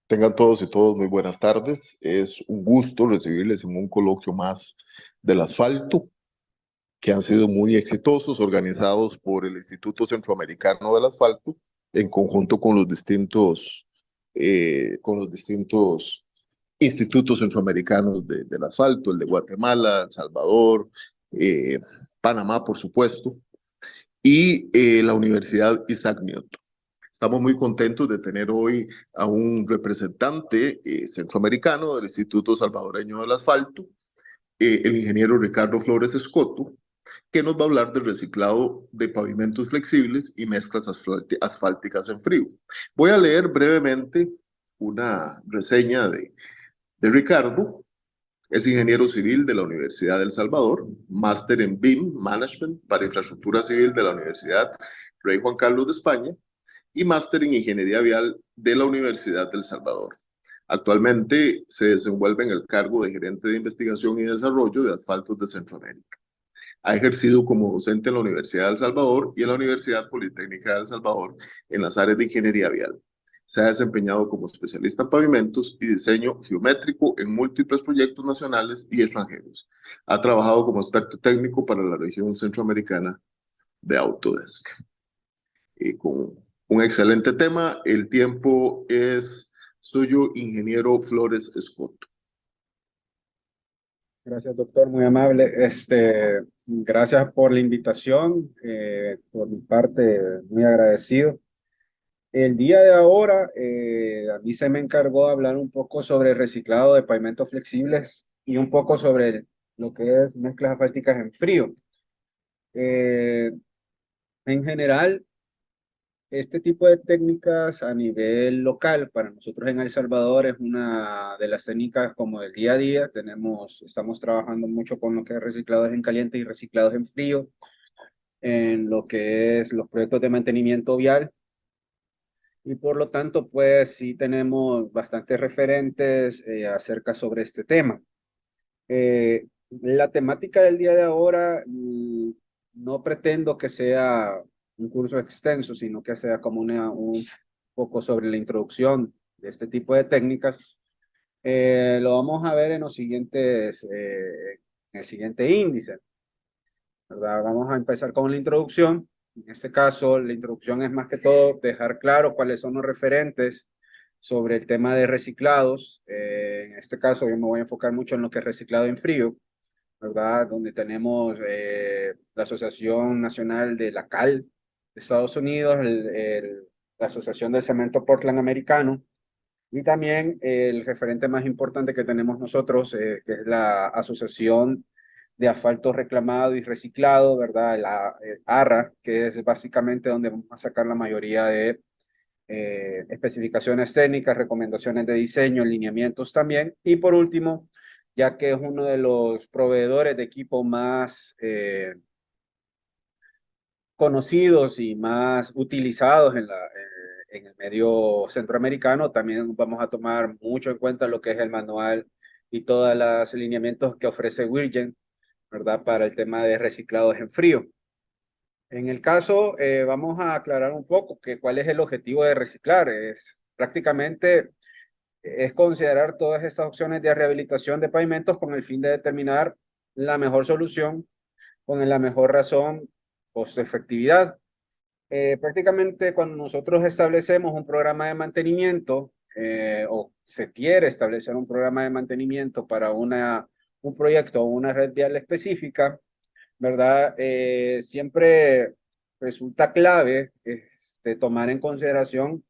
Tengan todos y todos muy buenas tardes. Es un gusto recibirles en un coloquio más del asfalto, que han sido muy exitosos, organizados por el Instituto Centroamericano del Asfalto, en conjunto con los distintos institutos centroamericanos del asfalto, el de Guatemala, El Salvador, eh, Panamá, por supuesto, y la Universidad Isaac Newton. Estamos muy contentos de tener hoy a un representante centroamericano del Instituto Salvadoreño del Asfalto, el ingeniero Ricardo Flores Escoto, que nos va a hablar del reciclado de pavimentos flexibles y mezclas asfálticas en frío. Voy a leer brevemente una reseña de Ricardo. Es ingeniero civil de la Universidad del Salvador, máster en BIM Management para infraestructura civil de la Universidad Rey Juan Carlos de España y máster en Ingeniería Vial de la Universidad del Salvador. Actualmente se desenvuelve en el cargo de gerente de investigación y desarrollo de asfaltos de Centroamérica. Ha ejercido como docente en la Universidad de El Salvador y en la Universidad Politécnica de El Salvador en las áreas de ingeniería vial. Se ha desempeñado como especialista en pavimentos y diseño geométrico en múltiples proyectos nacionales y extranjeros. Ha trabajado como experto técnico para la región centroamericana de Autodesk. Con un excelente tema. El tiempo es suyo, ingeniero Flores Escoto. Gracias, doctor, muy amable. Gracias por la invitación. Por mi parte, muy agradecido. El día de ahora, a mí se me encargó de hablar un poco sobre el reciclado de pavimentos flexibles y un poco sobre lo que es mezclas asfálticas en frío. Eh, en general, este tipo de técnicas a nivel local, para nosotros en El Salvador, es una de las técnicas como del día a día. Estamos trabajando mucho con lo que es reciclados en caliente y reciclados en frío, en lo que es los proyectos de mantenimiento vial. Y por lo tanto, pues sí tenemos bastantes referentes acerca sobre este tema. La temática del día de ahora, no pretendo que sea un curso extenso, sino que sea como un poco sobre la introducción de este tipo de técnicas. Lo vamos a ver en en el siguiente índice, ¿verdad? Vamos a empezar con la introducción. En este caso, la introducción es más que todo dejar claro cuáles son los referentes sobre el tema de reciclados. En este caso, yo me voy a enfocar mucho en lo que es reciclado en frío, ¿verdad? Donde tenemos la Asociación Nacional de la Cal de Estados Unidos, la Asociación del Cemento Portland Americano, y también el referente más importante que tenemos nosotros, que es la Asociación de Asfalto Reclamado y Reciclado, ¿verdad? La ARRA, que es básicamente donde vamos a sacar la mayoría de especificaciones técnicas, recomendaciones de diseño, lineamientos también. Y por último, ya que es uno de los proveedores de equipo más conocidos y más utilizados en el medio centroamericano, también vamos a tomar mucho en cuenta lo que es el manual y todos los lineamientos que ofrece Wirgen, ¿verdad? Para el tema de reciclados en frío. En el caso, vamos a aclarar un poco que cuál es el objetivo de reciclar. Es prácticamente es considerar todas estas opciones de rehabilitación de pavimentos con el fin de determinar la mejor solución con la mejor razón costo-efectividad. Prácticamente cuando nosotros establecemos un programa de mantenimiento o se quiere establecer un programa de mantenimiento para un proyecto o una red vial específica, ¿verdad? Siempre resulta clave tomar en consideración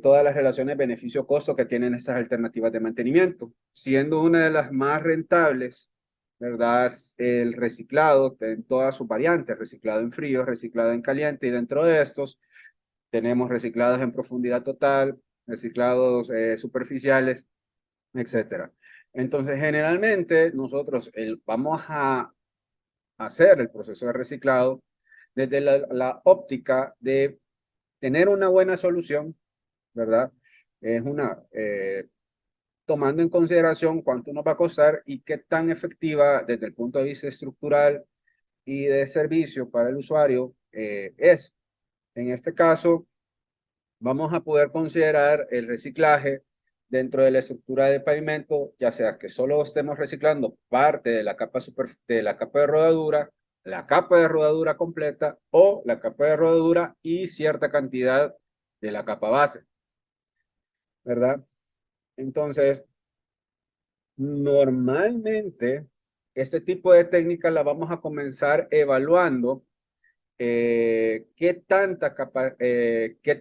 todas las relaciones beneficio-costo que tienen estas alternativas de mantenimiento, siendo una de las más rentables, ¿verdad? El reciclado en todas sus variantes, reciclado en frío, reciclado en caliente, y dentro de estos tenemos reciclados en profundidad total, reciclados superficiales, etcétera. Entonces, generalmente nosotros vamos a hacer el proceso de reciclado desde la óptica de tener una buena solución, ¿verdad? Es tomando en consideración cuánto nos va a costar y qué tan efectiva desde el punto de vista estructural y de servicio para el usuario es. En este caso, vamos a poder considerar el reciclaje dentro de la estructura de pavimento, ya sea que solo estemos reciclando parte de la capa de rodadura, la capa de rodadura completa o la capa de rodadura y cierta cantidad de la capa base, ¿verdad? Entonces, normalmente, este tipo de técnica la vamos a comenzar evaluando qué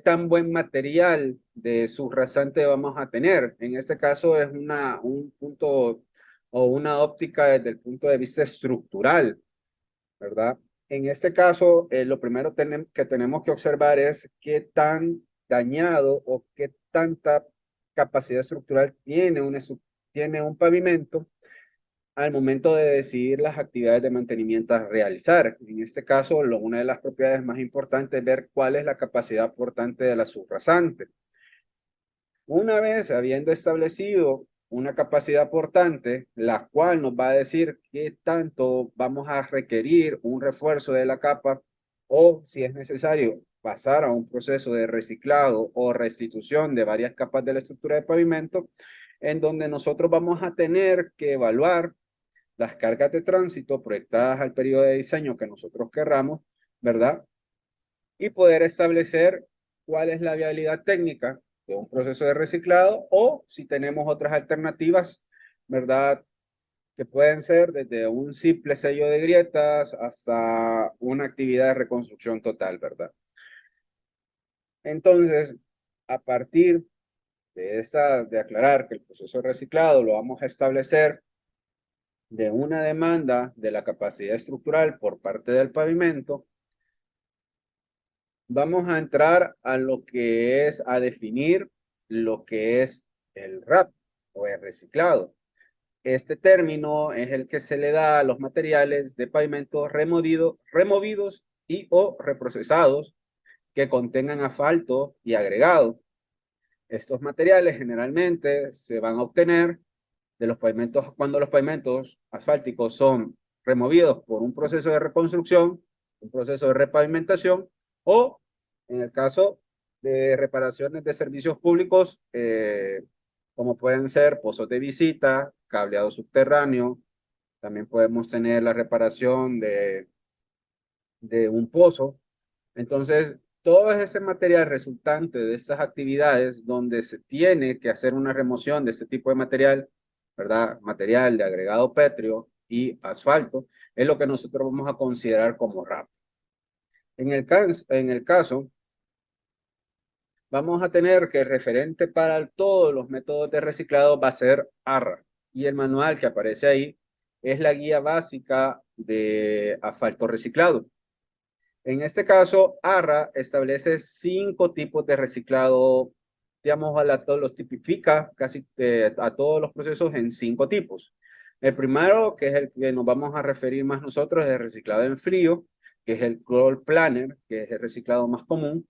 tan buen material de subrasante vamos a tener. En este caso es un punto o una óptica desde el punto de vista estructural, ¿verdad? En este caso, lo primero que tenemos que observar es qué tan dañado o qué tanta capacidad estructural tiene un pavimento al momento de decidir las actividades de mantenimiento a realizar. En este caso, una de las propiedades más importantes es ver cuál es la capacidad portante de la subrasante. Una vez habiendo establecido una capacidad portante, la cual nos va a decir qué tanto vamos a requerir un refuerzo de la capa o si es necesario pasar a un proceso de reciclado o restitución de varias capas de la estructura de pavimento, en donde nosotros vamos a tener que evaluar las cargas de tránsito proyectadas al periodo de diseño que nosotros querramos, ¿verdad? Y poder establecer cuál es la viabilidad técnica de un proceso de reciclado o si tenemos otras alternativas, ¿verdad? Que pueden ser desde un simple sello de grietas hasta una actividad de reconstrucción total, ¿verdad? Entonces, a partir de aclarar que el proceso de reciclado lo vamos a establecer de una demanda de la capacidad estructural por parte del pavimento, vamos a entrar a lo que es, a definir lo que es el RAP o el reciclado. Este término es el que se le da a los materiales de pavimento removidos y o reprocesados que contengan asfalto y agregado. Estos materiales generalmente se van a obtener de los pavimentos cuando los pavimentos asfálticos son removidos por un proceso de reconstrucción, un proceso de repavimentación o en el caso de reparaciones de servicios públicos, como pueden ser pozos de visita, cableado subterráneo, también podemos tener la reparación de un pozo. Entonces, todo ese material resultante de esas actividades donde se tiene que hacer una remoción de este tipo de material, ¿verdad? Material de agregado pétreo y asfalto, es lo que nosotros vamos a considerar como RAP. En el caso, vamos a tener que el referente para todos los métodos de reciclado va a ser ARRA. Y el manual que aparece ahí es la guía básica de asfalto reciclado. En este caso, ARRA establece 5 tipos de reciclado, digamos, los tipifica casi a todos los procesos en 5 tipos. El primero, que es el que nos vamos a referir más nosotros, es el reciclado en frío, que es el Cold Planner, que es el reciclado más común.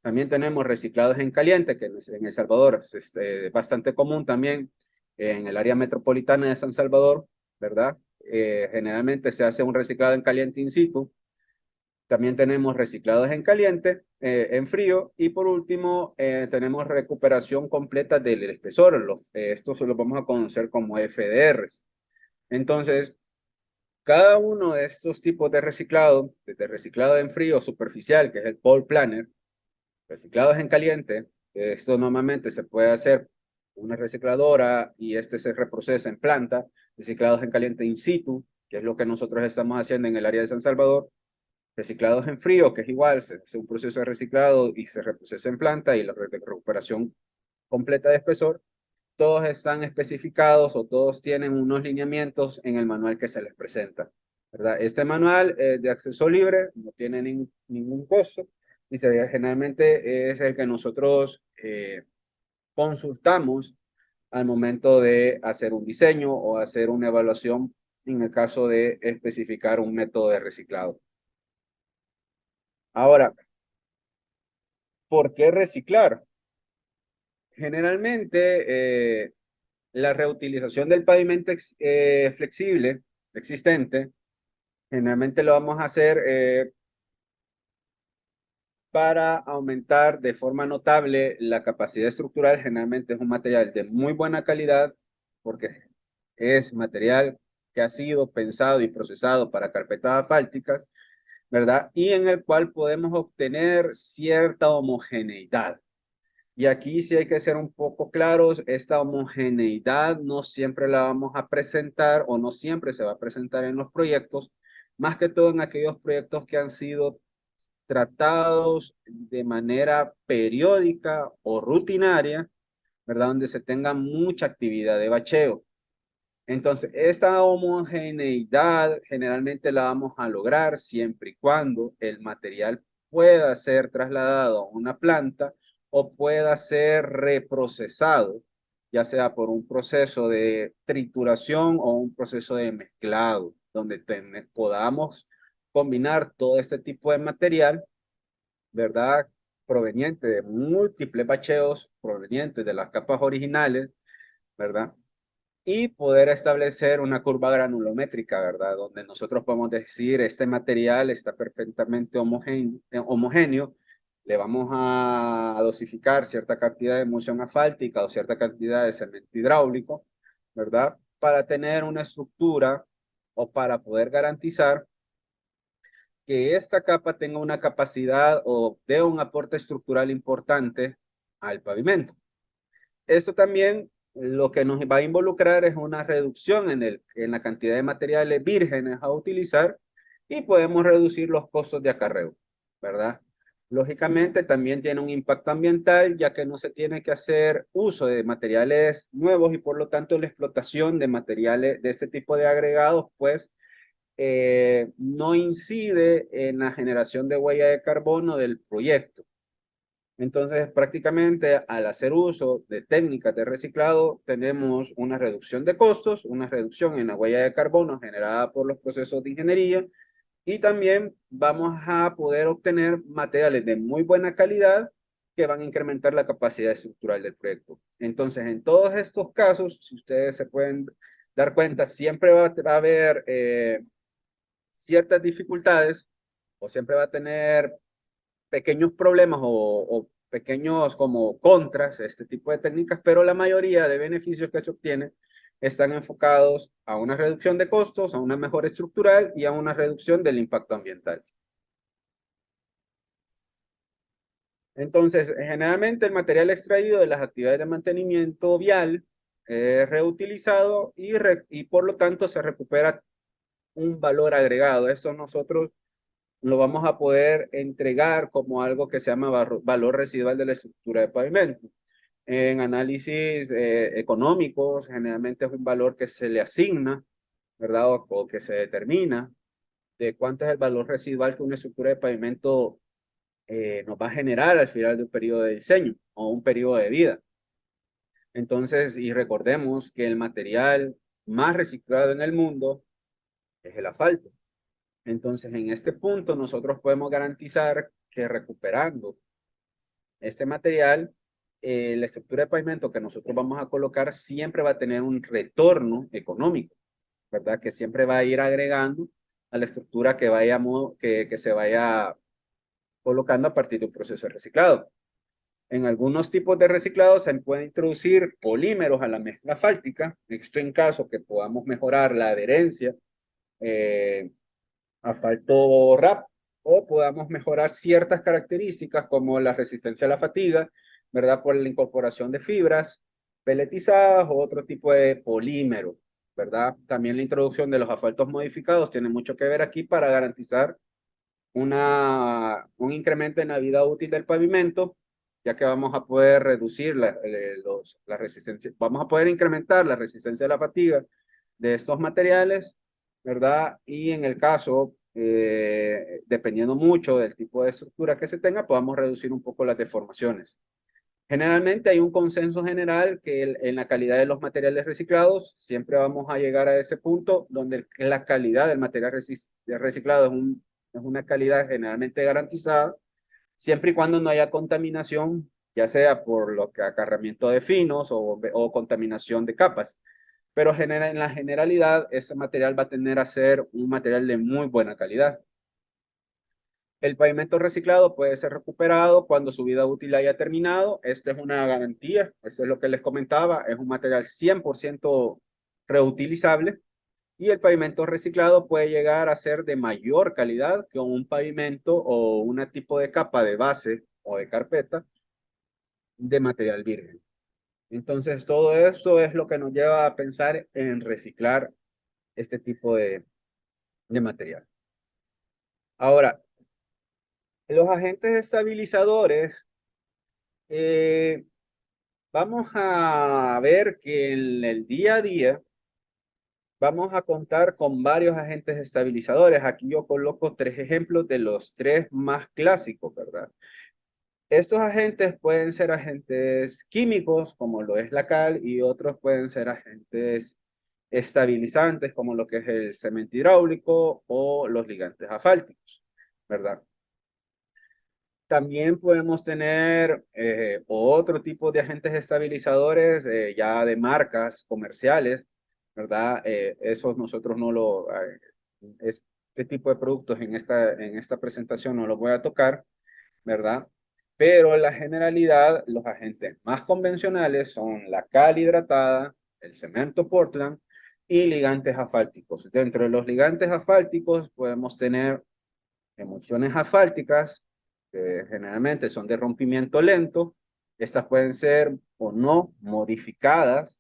También tenemos reciclados en caliente, que en El Salvador es bastante común también en el área metropolitana de San Salvador, ¿verdad? Generalmente se hace un reciclado en caliente in situ. También tenemos reciclados en caliente, en frío, y por último tenemos recuperación completa del espesor. Estos los vamos a conocer como FDRs. Entonces, cada uno de estos tipos de reciclado, desde reciclado en frío superficial, que es el Cold Planner, reciclados en caliente, esto normalmente se puede hacer una recicladora y este se reprocesa en planta, reciclados en caliente in situ, que es lo que nosotros estamos haciendo en el área de San Salvador, reciclados en frío, que es igual, se hace un proceso de reciclado y se reprocesa en planta y la recuperación completa de espesor, todos están especificados o todos tienen unos lineamientos en el manual que se les presenta, ¿verdad? Este manual es de acceso libre, no tiene ningún costo y generalmente es el que nosotros consultamos al momento de hacer un diseño o hacer una evaluación en el caso de especificar un método de reciclado. Ahora, ¿por qué reciclar? Generalmente, la reutilización del pavimento flexible existente, generalmente lo vamos a hacer para aumentar de forma notable la capacidad estructural. Generalmente es un material de muy buena calidad porque es material que ha sido pensado y procesado para carpetas asfálticas, ¿verdad? Y en el cual podemos obtener cierta homogeneidad. Y aquí sí hay que ser un poco claros, esta homogeneidad no siempre la vamos a presentar o no siempre se va a presentar en los proyectos, más que todo en aquellos proyectos que han sido tratados de manera periódica o rutinaria, ¿verdad? Donde se tenga mucha actividad de bacheo. Entonces, esta homogeneidad generalmente la vamos a lograr siempre y cuando el material pueda ser trasladado a una planta o pueda ser reprocesado, ya sea por un proceso de trituración o un proceso de mezclado, donde podamos combinar todo este tipo de material, ¿verdad? Proveniente de múltiples bacheos, provenientes de las capas originales, ¿verdad? Y poder establecer una curva granulométrica, ¿verdad? Donde nosotros podemos decir, este material está perfectamente homogéneo, le vamos a dosificar cierta cantidad de emulsión asfáltica o cierta cantidad de cemento hidráulico, ¿verdad? Para tener una estructura o para poder garantizar que esta capa tenga una capacidad o dé un aporte estructural importante al pavimento. Esto también lo que nos va a involucrar es una reducción en la cantidad de materiales vírgenes a utilizar y podemos reducir los costos de acarreo, ¿verdad? Lógicamente también tiene un impacto ambiental, ya que no se tiene que hacer uso de materiales nuevos y por lo tanto la explotación de materiales de este tipo de agregados, pues no incide en la generación de huella de carbono del proyecto. Entonces, prácticamente al hacer uso de técnicas de reciclado, tenemos una reducción de costos, una reducción en la huella de carbono generada por los procesos de ingeniería y también vamos a poder obtener materiales de muy buena calidad que van a incrementar la capacidad estructural del proyecto. Entonces, en todos estos casos, si ustedes se pueden dar cuenta, siempre va a haber ciertas dificultades o siempre va a tener pequeños problemas o pequeños como contras, este tipo de técnicas, pero la mayoría de beneficios que se obtienen están enfocados a una reducción de costos, a una mejora estructural y a una reducción del impacto ambiental. Entonces, generalmente el material extraído de las actividades de mantenimiento vial es reutilizado y por lo tanto se recupera un valor agregado. Eso nosotros lo vamos a poder entregar como algo que se llama valor residual de la estructura de pavimento. En análisis económicos, generalmente es un valor que se le asigna, ¿verdad? O que se determina de cuánto es el valor residual que una estructura de pavimento nos va a generar al final de un periodo de diseño o un periodo de vida. Entonces, y recordemos que el material más reciclado en el mundo es el asfalto. Entonces, en este punto, nosotros podemos garantizar que recuperando este material, la estructura de pavimento que nosotros vamos a colocar siempre va a tener un retorno económico, ¿verdad? Que siempre va a ir agregando a la estructura que se vaya colocando a partir de un proceso de reciclado. En algunos tipos de reciclado se pueden introducir polímeros a la mezcla asfáltica, esto en caso que podamos mejorar la adherencia eh, asfalto RAP o podamos mejorar ciertas características como la resistencia a la fatiga, ¿verdad? Por la incorporación de fibras peletizadas o otro tipo de polímero, ¿verdad? También la introducción de los asfaltos modificados tiene mucho que ver aquí para garantizar un incremento en la vida útil del pavimento, ya que vamos a poder reducir la resistencia, vamos a poder incrementar la resistencia a la fatiga de estos materiales, ¿verdad? Y en el caso, dependiendo mucho del tipo de estructura que se tenga, podamos reducir un poco las deformaciones. Generalmente hay un consenso general que en la calidad de los materiales reciclados siempre vamos a llegar a ese punto donde la calidad del material reciclado es una calidad generalmente garantizada, siempre y cuando no haya contaminación, ya sea por lo que acarramiento de finos o contaminación de capas. Pero en la generalidad, ese material va a tener a ser un material de muy buena calidad. El pavimento reciclado puede ser recuperado cuando su vida útil haya terminado. Esta es una garantía, esto es lo que les comentaba, es un material 100% reutilizable y el pavimento reciclado puede llegar a ser de mayor calidad que un pavimento o un tipo de capa de base o de carpeta de material virgen. Entonces, todo esto es lo que nos lleva a pensar en reciclar este tipo de material. Ahora, los agentes estabilizadores, eh, vamos a ver que en el día a día vamos a contar con varios agentes estabilizadores. Aquí yo coloco tres ejemplos de los tres más clásicos, ¿verdad? Estos agentes pueden ser agentes químicos, como lo es la cal, y otros pueden ser agentes estabilizantes, como lo que es el cemento hidráulico o los ligantes asfálticos, ¿verdad? También podemos tener otro tipo de agentes estabilizadores ya de marcas comerciales, ¿verdad? Esos nosotros no lo, este tipo de productos en esta presentación no los voy a tocar, ¿verdad? Pero en la generalidad, los agentes más convencionales son la cal hidratada, el cemento Portland y ligantes asfálticos. Dentro de los ligantes asfálticos podemos tener emulsiones asfálticas, que generalmente son de rompimiento lento. Estas pueden ser o no modificadas.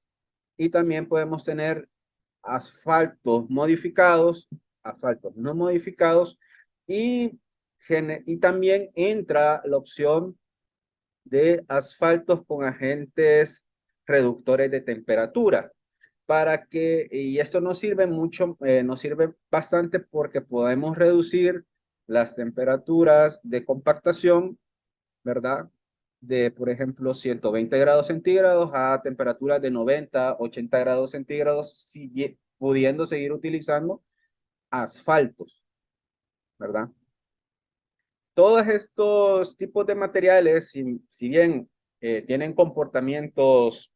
Y también podemos tener asfaltos no modificados. Y, y también entra la opción de asfaltos con agentes reductores de temperatura para que, y esto nos sirve mucho, nos sirve bastante porque podemos reducir las temperaturas de compactación, ¿verdad? De, por ejemplo, 120 grados centígrados a temperaturas de 90, 80 grados centígrados, pudiendo seguir utilizando asfaltos, ¿verdad? Todos estos tipos de materiales, si bien tienen comportamientos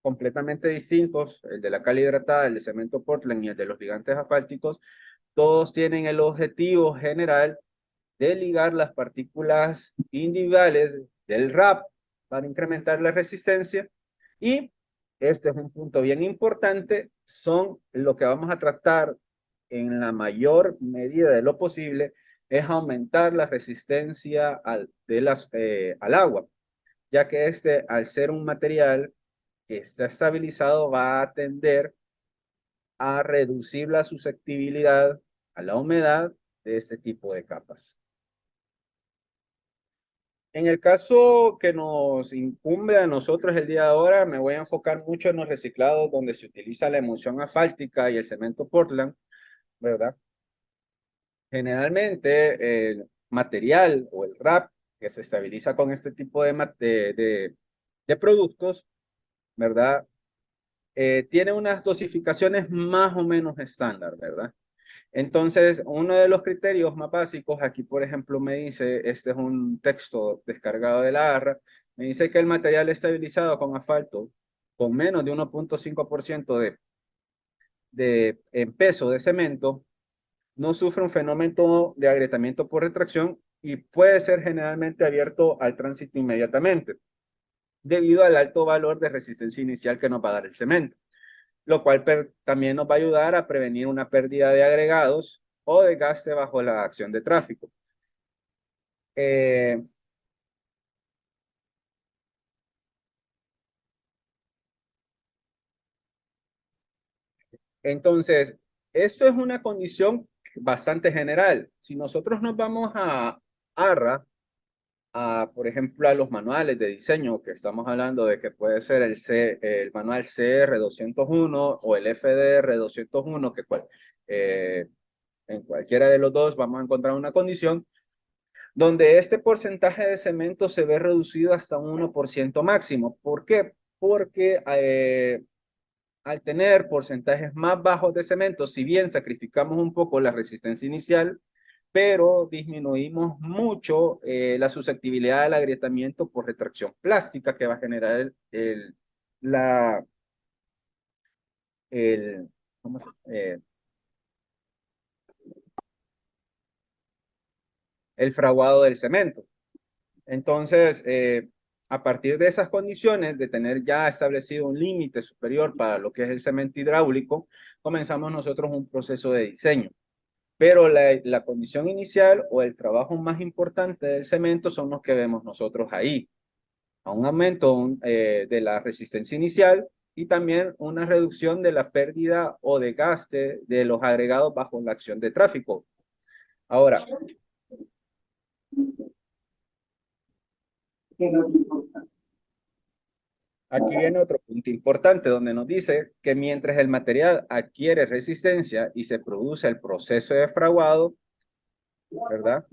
completamente distintos, el de la cal hidratada, el de cemento Portland y el de los ligantes asfálticos, todos tienen el objetivo general de ligar las partículas individuales del RAP para incrementar la resistencia. Y este es un punto bien importante, son lo que vamos a tratar en la mayor medida de lo posible, es aumentar la resistencia al agua, ya que este, al ser un material que está estabilizado, va a tender a reducir la susceptibilidad a la humedad de este tipo de capas. En el caso que nos incumbe a nosotros el día de ahora, me voy a enfocar mucho en los reciclados donde se utiliza la emulsión asfáltica y el cemento Portland, ¿verdad? Generalmente el material o el RAP que se estabiliza con este tipo de productos, ¿verdad? Tiene unas dosificaciones más o menos estándar, ¿verdad? Entonces, uno de los criterios más básicos, aquí por ejemplo me dice, este es un texto descargado de la ARRA, me dice que el material estabilizado con asfalto con menos de 1.5% en peso de cemento no sufre un fenómeno de agrietamiento por retracción y puede ser generalmente abierto al tránsito inmediatamente, debido al alto valor de resistencia inicial que nos va a dar el cemento, lo cual también nos va a ayudar a prevenir una pérdida de agregados o desgaste bajo la acción de tráfico. Eh, entonces, esto es una condición bastante general. Si nosotros nos vamos a ARRA, por ejemplo, a los manuales de diseño, que estamos hablando de que puede ser el manual CR201 o el FDR201, en cualquiera de los dos vamos a encontrar una condición donde este porcentaje de cemento se ve reducido hasta un 1% máximo. ¿Por qué? Porque al tener porcentajes más bajos de cemento, si bien sacrificamos un poco la resistencia inicial, pero disminuimos mucho la susceptibilidad al agrietamiento por retracción plástica que va a generar la, el, ¿cómo se- el fraguado del cemento. Entonces, a partir de esas condiciones, de tener ya establecido un límite superior para lo que es el cemento hidráulico, comenzamos nosotros un proceso de diseño. Pero la condición inicial o el trabajo más importante del cemento son los que vemos nosotros ahí. A un aumento de la resistencia inicial y también una reducción de la pérdida o desgaste de los agregados bajo la acción de tráfico. Ahora, aquí viene otro punto importante donde nos dice que mientras el material adquiere resistencia y se produce el proceso de fraguado, ¿verdad?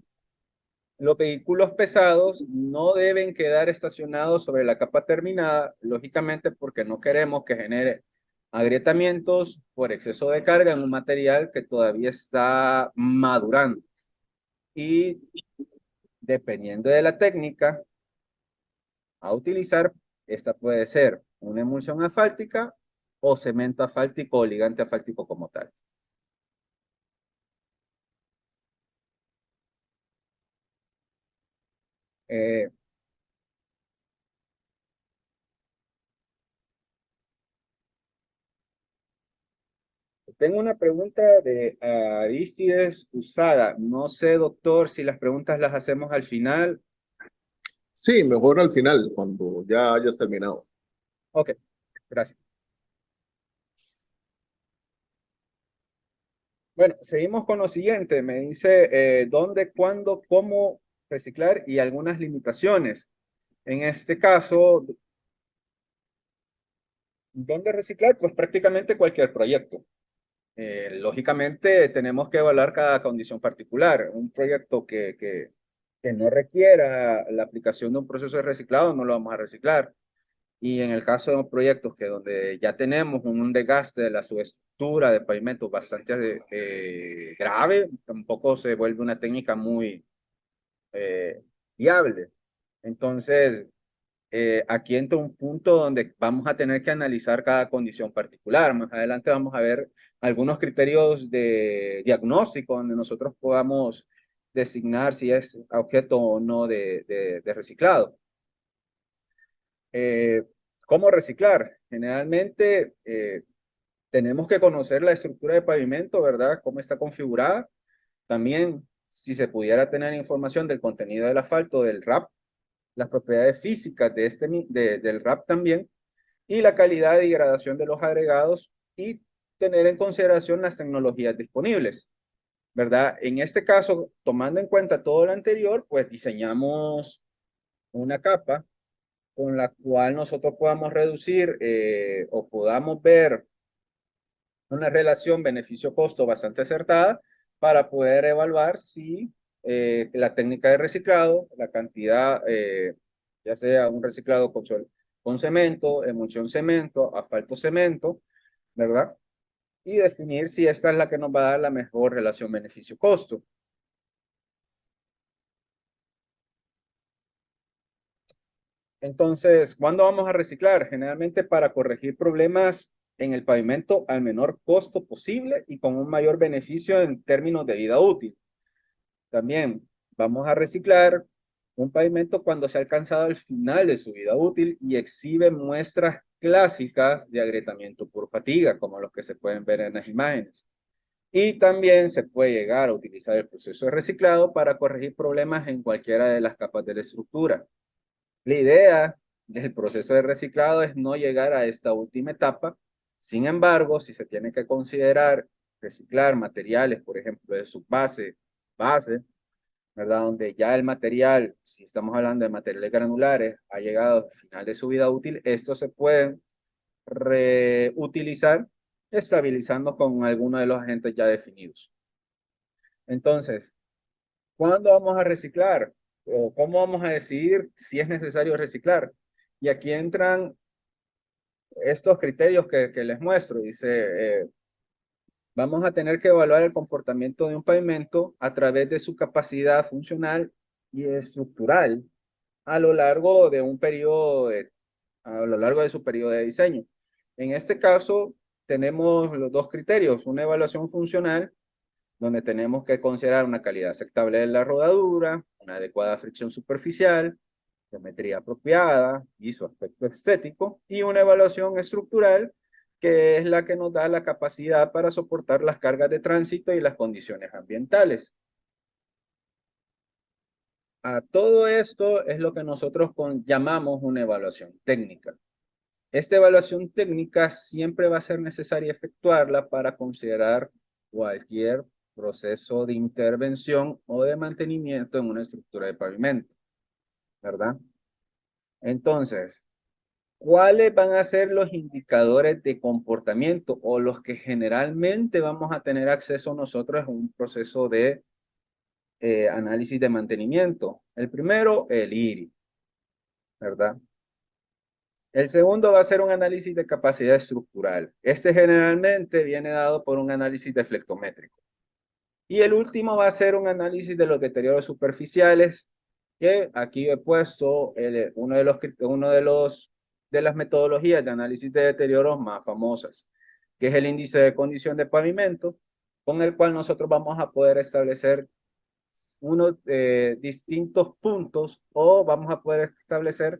Los vehículos pesados no deben quedar estacionados sobre la capa terminada, lógicamente porque no queremos que genere agrietamientos por exceso de carga en un material que todavía está madurando. Y dependiendo de la técnica a utilizar, esta puede ser una emulsión asfáltica o cemento asfáltico o ligante asfáltico como tal. Eh, Tengo una pregunta de Aristides Usada. No sé, doctor, si las preguntas las hacemos al final. Sí, mejor al final, cuando ya hayas terminado. Ok, gracias. Bueno, seguimos con lo siguiente. Me dice dónde, cuándo, cómo reciclar y algunas limitaciones. En este caso, ¿dónde reciclar? Pues prácticamente cualquier proyecto. Lógicamente tenemos que evaluar cada condición particular. Un proyecto que no requiera la aplicación de un proceso de reciclado, no lo vamos a reciclar. Y en el caso de proyectos que donde ya tenemos un desgaste de la subestructura de pavimento bastante grave, tampoco se vuelve una técnica muy eh, viable. Entonces, aquí entra un punto donde vamos a tener que analizar cada condición particular. Más adelante vamos a ver algunos criterios de diagnóstico donde nosotros podamos designar si es objeto o no de reciclado. Eh, ¿Cómo reciclar? Generalmente tenemos que conocer la estructura de pavimento, ¿verdad? Cómo está configurada. También, si se pudiera tener información del contenido del asfalto, del RAP, las propiedades físicas del RAP también, y la calidad y gradación de los agregados, y tener en consideración las tecnologías disponibles, ¿verdad? En este caso, tomando en cuenta todo lo anterior, pues diseñamos una capa con la cual nosotros podamos reducir o podamos ver una relación beneficio-costo bastante acertada para poder evaluar si la técnica de reciclado, la cantidad, ya sea un reciclado con cemento, emulsión cemento, asfalto cemento, ¿verdad? Y definir si esta es la que nos va a dar la mejor relación beneficio-costo. Entonces, ¿cuándo vamos a reciclar? Generalmente para corregir problemas en el pavimento al menor costo posible y con un mayor beneficio en términos de vida útil. También vamos a reciclar un pavimento cuando se ha alcanzado el final de su vida útil y exhibe muestras clásicas de agrietamiento por fatiga, como los que se pueden ver en las imágenes. Y también se puede llegar a utilizar el proceso de reciclado para corregir problemas en cualquiera de las capas de la estructura. La idea del proceso de reciclado es no llegar a esta última etapa. Sin embargo, si se tiene que considerar reciclar materiales, por ejemplo, de subbase, base, ¿verdad? Donde ya el material, si estamos hablando de materiales granulares, ha llegado al final de su vida útil, estos se pueden reutilizar estabilizando con alguno de los agentes ya definidos. Entonces, ¿cuándo vamos a reciclar? ¿O cómo vamos a decidir si es necesario reciclar? Y aquí entran estos criterios que les muestro. Dice, vamos a tener que evaluar el comportamiento de un pavimento a través de su capacidad funcional y estructural a lo largo de un periodo a lo largo de su periodo de diseño. En este caso, tenemos los dos criterios, una evaluación funcional donde tenemos que considerar una calidad aceptable de la rodadura, una adecuada fricción superficial, geometría apropiada y su aspecto estético, y una evaluación estructural que es la que nos da la capacidad para soportar las cargas de tránsito y las condiciones ambientales. A todo esto es lo que nosotros llamamos una evaluación técnica. Esta evaluación técnica siempre va a ser necesaria efectuarla para considerar cualquier proceso de intervención o de mantenimiento en una estructura de pavimento, ¿verdad? Entonces, ¿cuáles van a ser los indicadores de comportamiento o los que generalmente vamos a tener acceso nosotros en un proceso de análisis de mantenimiento? El primero, el IRI, ¿verdad? El segundo va a ser un análisis de capacidad estructural. Este generalmente viene dado por un análisis deflectométrico. Y el último va a ser un análisis de los deterioros superficiales, que aquí he puesto de las metodologías de análisis de deterioros más famosas, que es el índice de condición de pavimento, con el cual nosotros vamos a poder establecer unos distintos puntos o vamos a poder establecer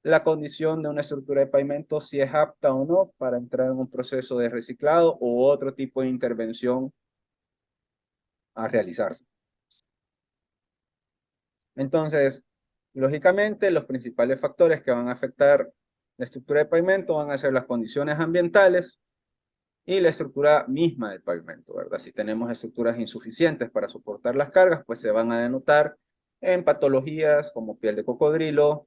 la condición de una estructura de pavimento, si es apta o no para entrar en un proceso de reciclado u otro tipo de intervención a realizarse. Entonces, lógicamente, los principales factores que van a afectar la estructura de pavimento van a ser las condiciones ambientales y la estructura misma del pavimento, ¿verdad? Si tenemos estructuras insuficientes para soportar las cargas, pues se van a denotar en patologías como piel de cocodrilo,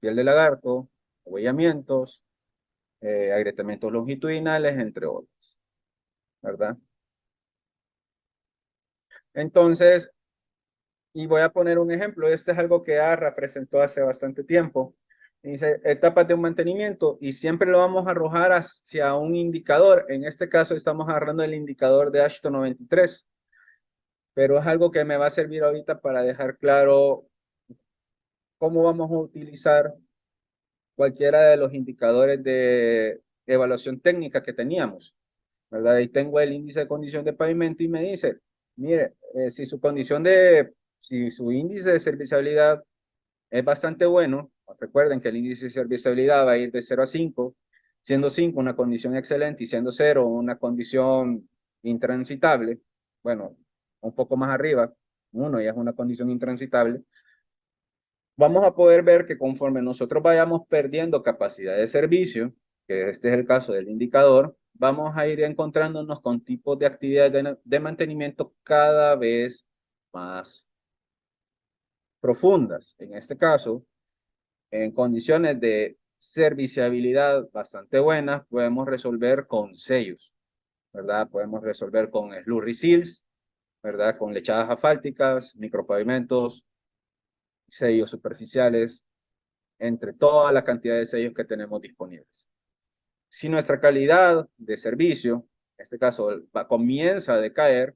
piel de lagarto, abollamientos, agrietamientos longitudinales, entre otros, ¿verdad? Entonces, y voy a poner un ejemplo. Este es algo que ARRA presentó hace bastante tiempo. Dice, etapas de un mantenimiento y siempre lo vamos a arrojar hacia un indicador. En este caso estamos agarrando el indicador de Ashton 93, pero es algo que me va a servir ahorita para dejar claro cómo vamos a utilizar cualquiera de los indicadores de evaluación técnica que teníamos, ¿verdad? Y tengo el índice de condición de pavimento y me dice, mire, si su índice de serviciabilidad es bastante bueno, recuerden que el índice de serviciabilidad va a ir de 0 a 5, siendo 5 una condición excelente y siendo 0 una condición intransitable, bueno, un poco más arriba, 1 ya es una condición intransitable, vamos a poder ver que conforme nosotros vayamos perdiendo capacidad de servicio, que este es el caso del indicador, vamos a ir encontrándonos con tipos de actividades de mantenimiento cada vez más profundas. En este caso, en condiciones de serviciabilidad bastante buenas, podemos resolver con sellos, ¿verdad? Podemos resolver con slurry seals, ¿verdad? Con lechadas asfálticas, micropavimentos, sellos superficiales, entre toda la cantidad de sellos que tenemos disponibles. Si nuestra calidad de servicio, en este caso, comienza a decaer,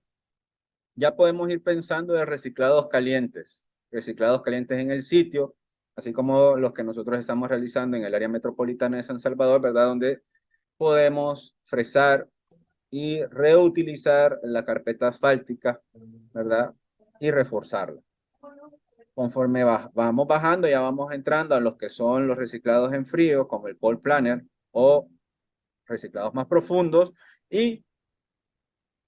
ya podemos ir pensando de reciclados calientes en el sitio, así como los que nosotros estamos realizando en el área metropolitana de San Salvador, ¿verdad? Donde podemos fresar y reutilizar la carpeta asfáltica, ¿verdad? Y reforzarla. Conforme vamos bajando, ya vamos entrando a los que son los reciclados en frío, como el pole planner o reciclados más profundos. Y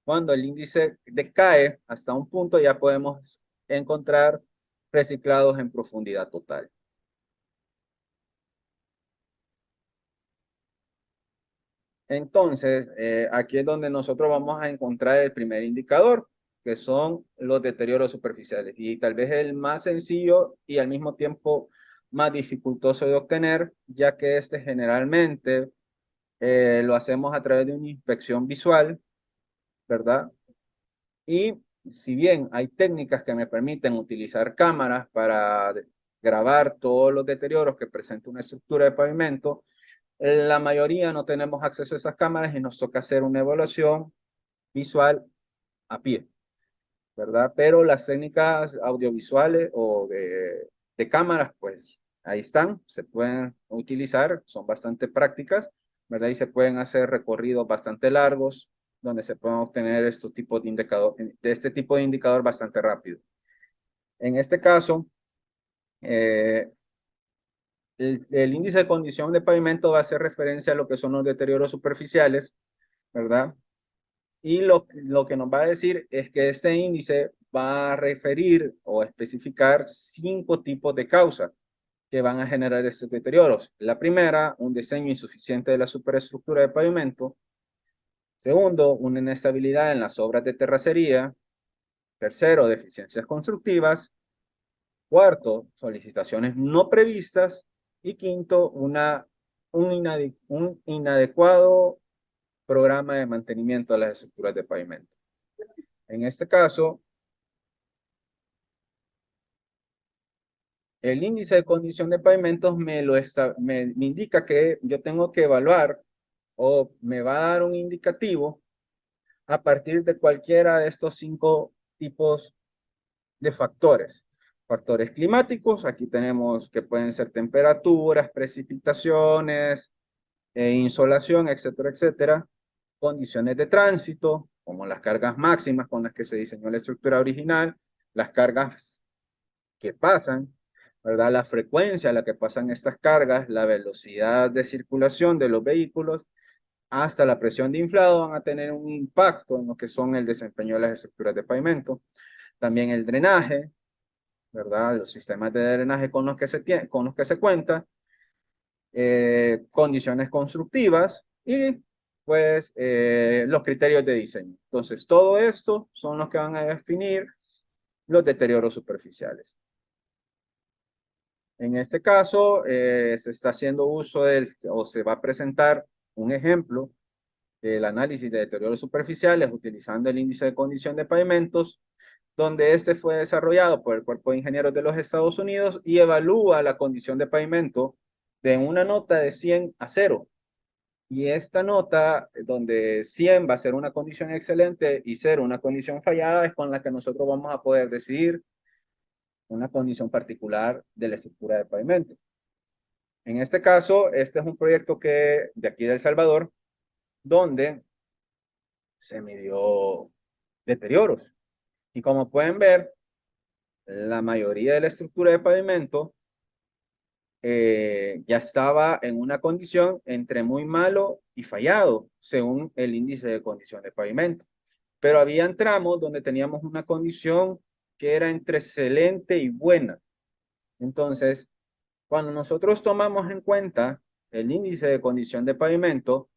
cuando el índice decae hasta un punto, ya podemos encontrar reciclados en profundidad total. Entonces, aquí es donde nosotros vamos a encontrar el primer indicador, que son los deterioros superficiales. Y tal vez el más sencillo y al mismo tiempo más dificultoso de obtener, ya que este generalmente lo hacemos a través de una inspección visual, ¿verdad? Y si bien hay técnicas que me permiten utilizar cámaras para grabar todos los deterioros que presenta una estructura de pavimento, la mayoría no tenemos acceso a esas cámaras y nos toca hacer una evaluación visual a pie, ¿verdad? Pero las técnicas audiovisuales o de cámaras, pues ahí están, se pueden utilizar, son bastante prácticas, ¿verdad? Y se pueden hacer recorridos bastante largos donde se pueden obtener estos tipos de indicador, de este tipo de indicador bastante rápido. En este caso, eh, el índice de condición de pavimento va a hacer referencia a lo que son los deterioros superficiales, ¿verdad? Y lo que nos va a decir es que este índice va a referir o especificar 5 tipos de causas que van a generar estos deterioros. La primera, un diseño insuficiente de la superestructura de pavimento. Segundo, una inestabilidad en las obras de terracería. Tercero, deficiencias constructivas. Cuarto, solicitaciones no previstas. Y quinto, un inadecuado programa de mantenimiento de las estructuras de pavimento. En este caso, el índice de condición de pavimentos me indica que yo tengo que evaluar o me va a dar un indicativo a partir de cualquiera de estos 5 tipos de factores. Factores climáticos, aquí tenemos que pueden ser temperaturas, precipitaciones, insolación, etcétera, etcétera. Condiciones de tránsito, como las cargas máximas con las que se diseñó la estructura original, las cargas que pasan, ¿verdad? La frecuencia a la que pasan estas cargas, la velocidad de circulación de los vehículos, hasta la presión de inflado van a tener un impacto en lo que son el desempeño de las estructuras de pavimento. También el drenaje, ¿verdad? Los sistemas de drenaje con los que se cuenta, condiciones constructivas y pues los criterios de diseño. Entonces, todo esto son los que van a definir los deterioros superficiales. En este caso, se está haciendo uso o se va a presentar un ejemplo del análisis de deterioros superficiales utilizando el índice de condición de pavimentos, donde este fue desarrollado por el Cuerpo de Ingenieros de los Estados Unidos y evalúa la condición de pavimento de una nota de 100 a 0. Y esta nota, donde 100 va a ser una condición excelente y 0 una condición fallada, es con la que nosotros vamos a poder decidir una condición particular de la estructura de pavimento. En este caso, este es un proyecto de aquí de El Salvador, donde se midió deterioros. Y como pueden ver, la mayoría de la estructura de pavimento ya estaba en una condición entre muy malo y fallado, según el índice de condición de pavimento. Pero habían tramos donde teníamos una condición que era entre excelente y buena. Entonces, cuando nosotros tomamos en cuenta el índice de condición de pavimento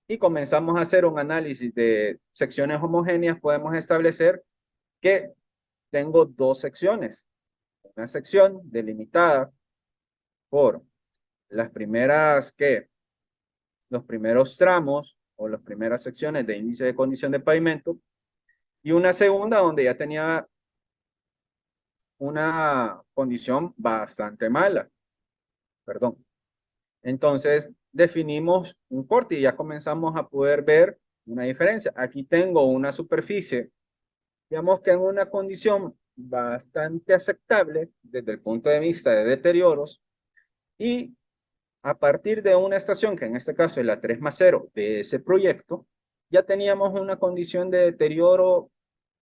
y comenzamos a hacer un análisis de secciones homogéneas, podemos establecer que tengo 2 secciones. Una sección delimitada por las primeras, los primeros tramos o las primeras secciones de índice de condición de pavimento y una segunda donde ya tenía una condición bastante mala, perdón. Entonces definimos un corte y ya comenzamos a poder ver una diferencia. Aquí tengo una superficie, digamos que en una condición bastante aceptable desde el punto de vista de deterioros y a partir de una estación, que en este caso es la 3+0 de ese proyecto, ya teníamos una condición de deterioro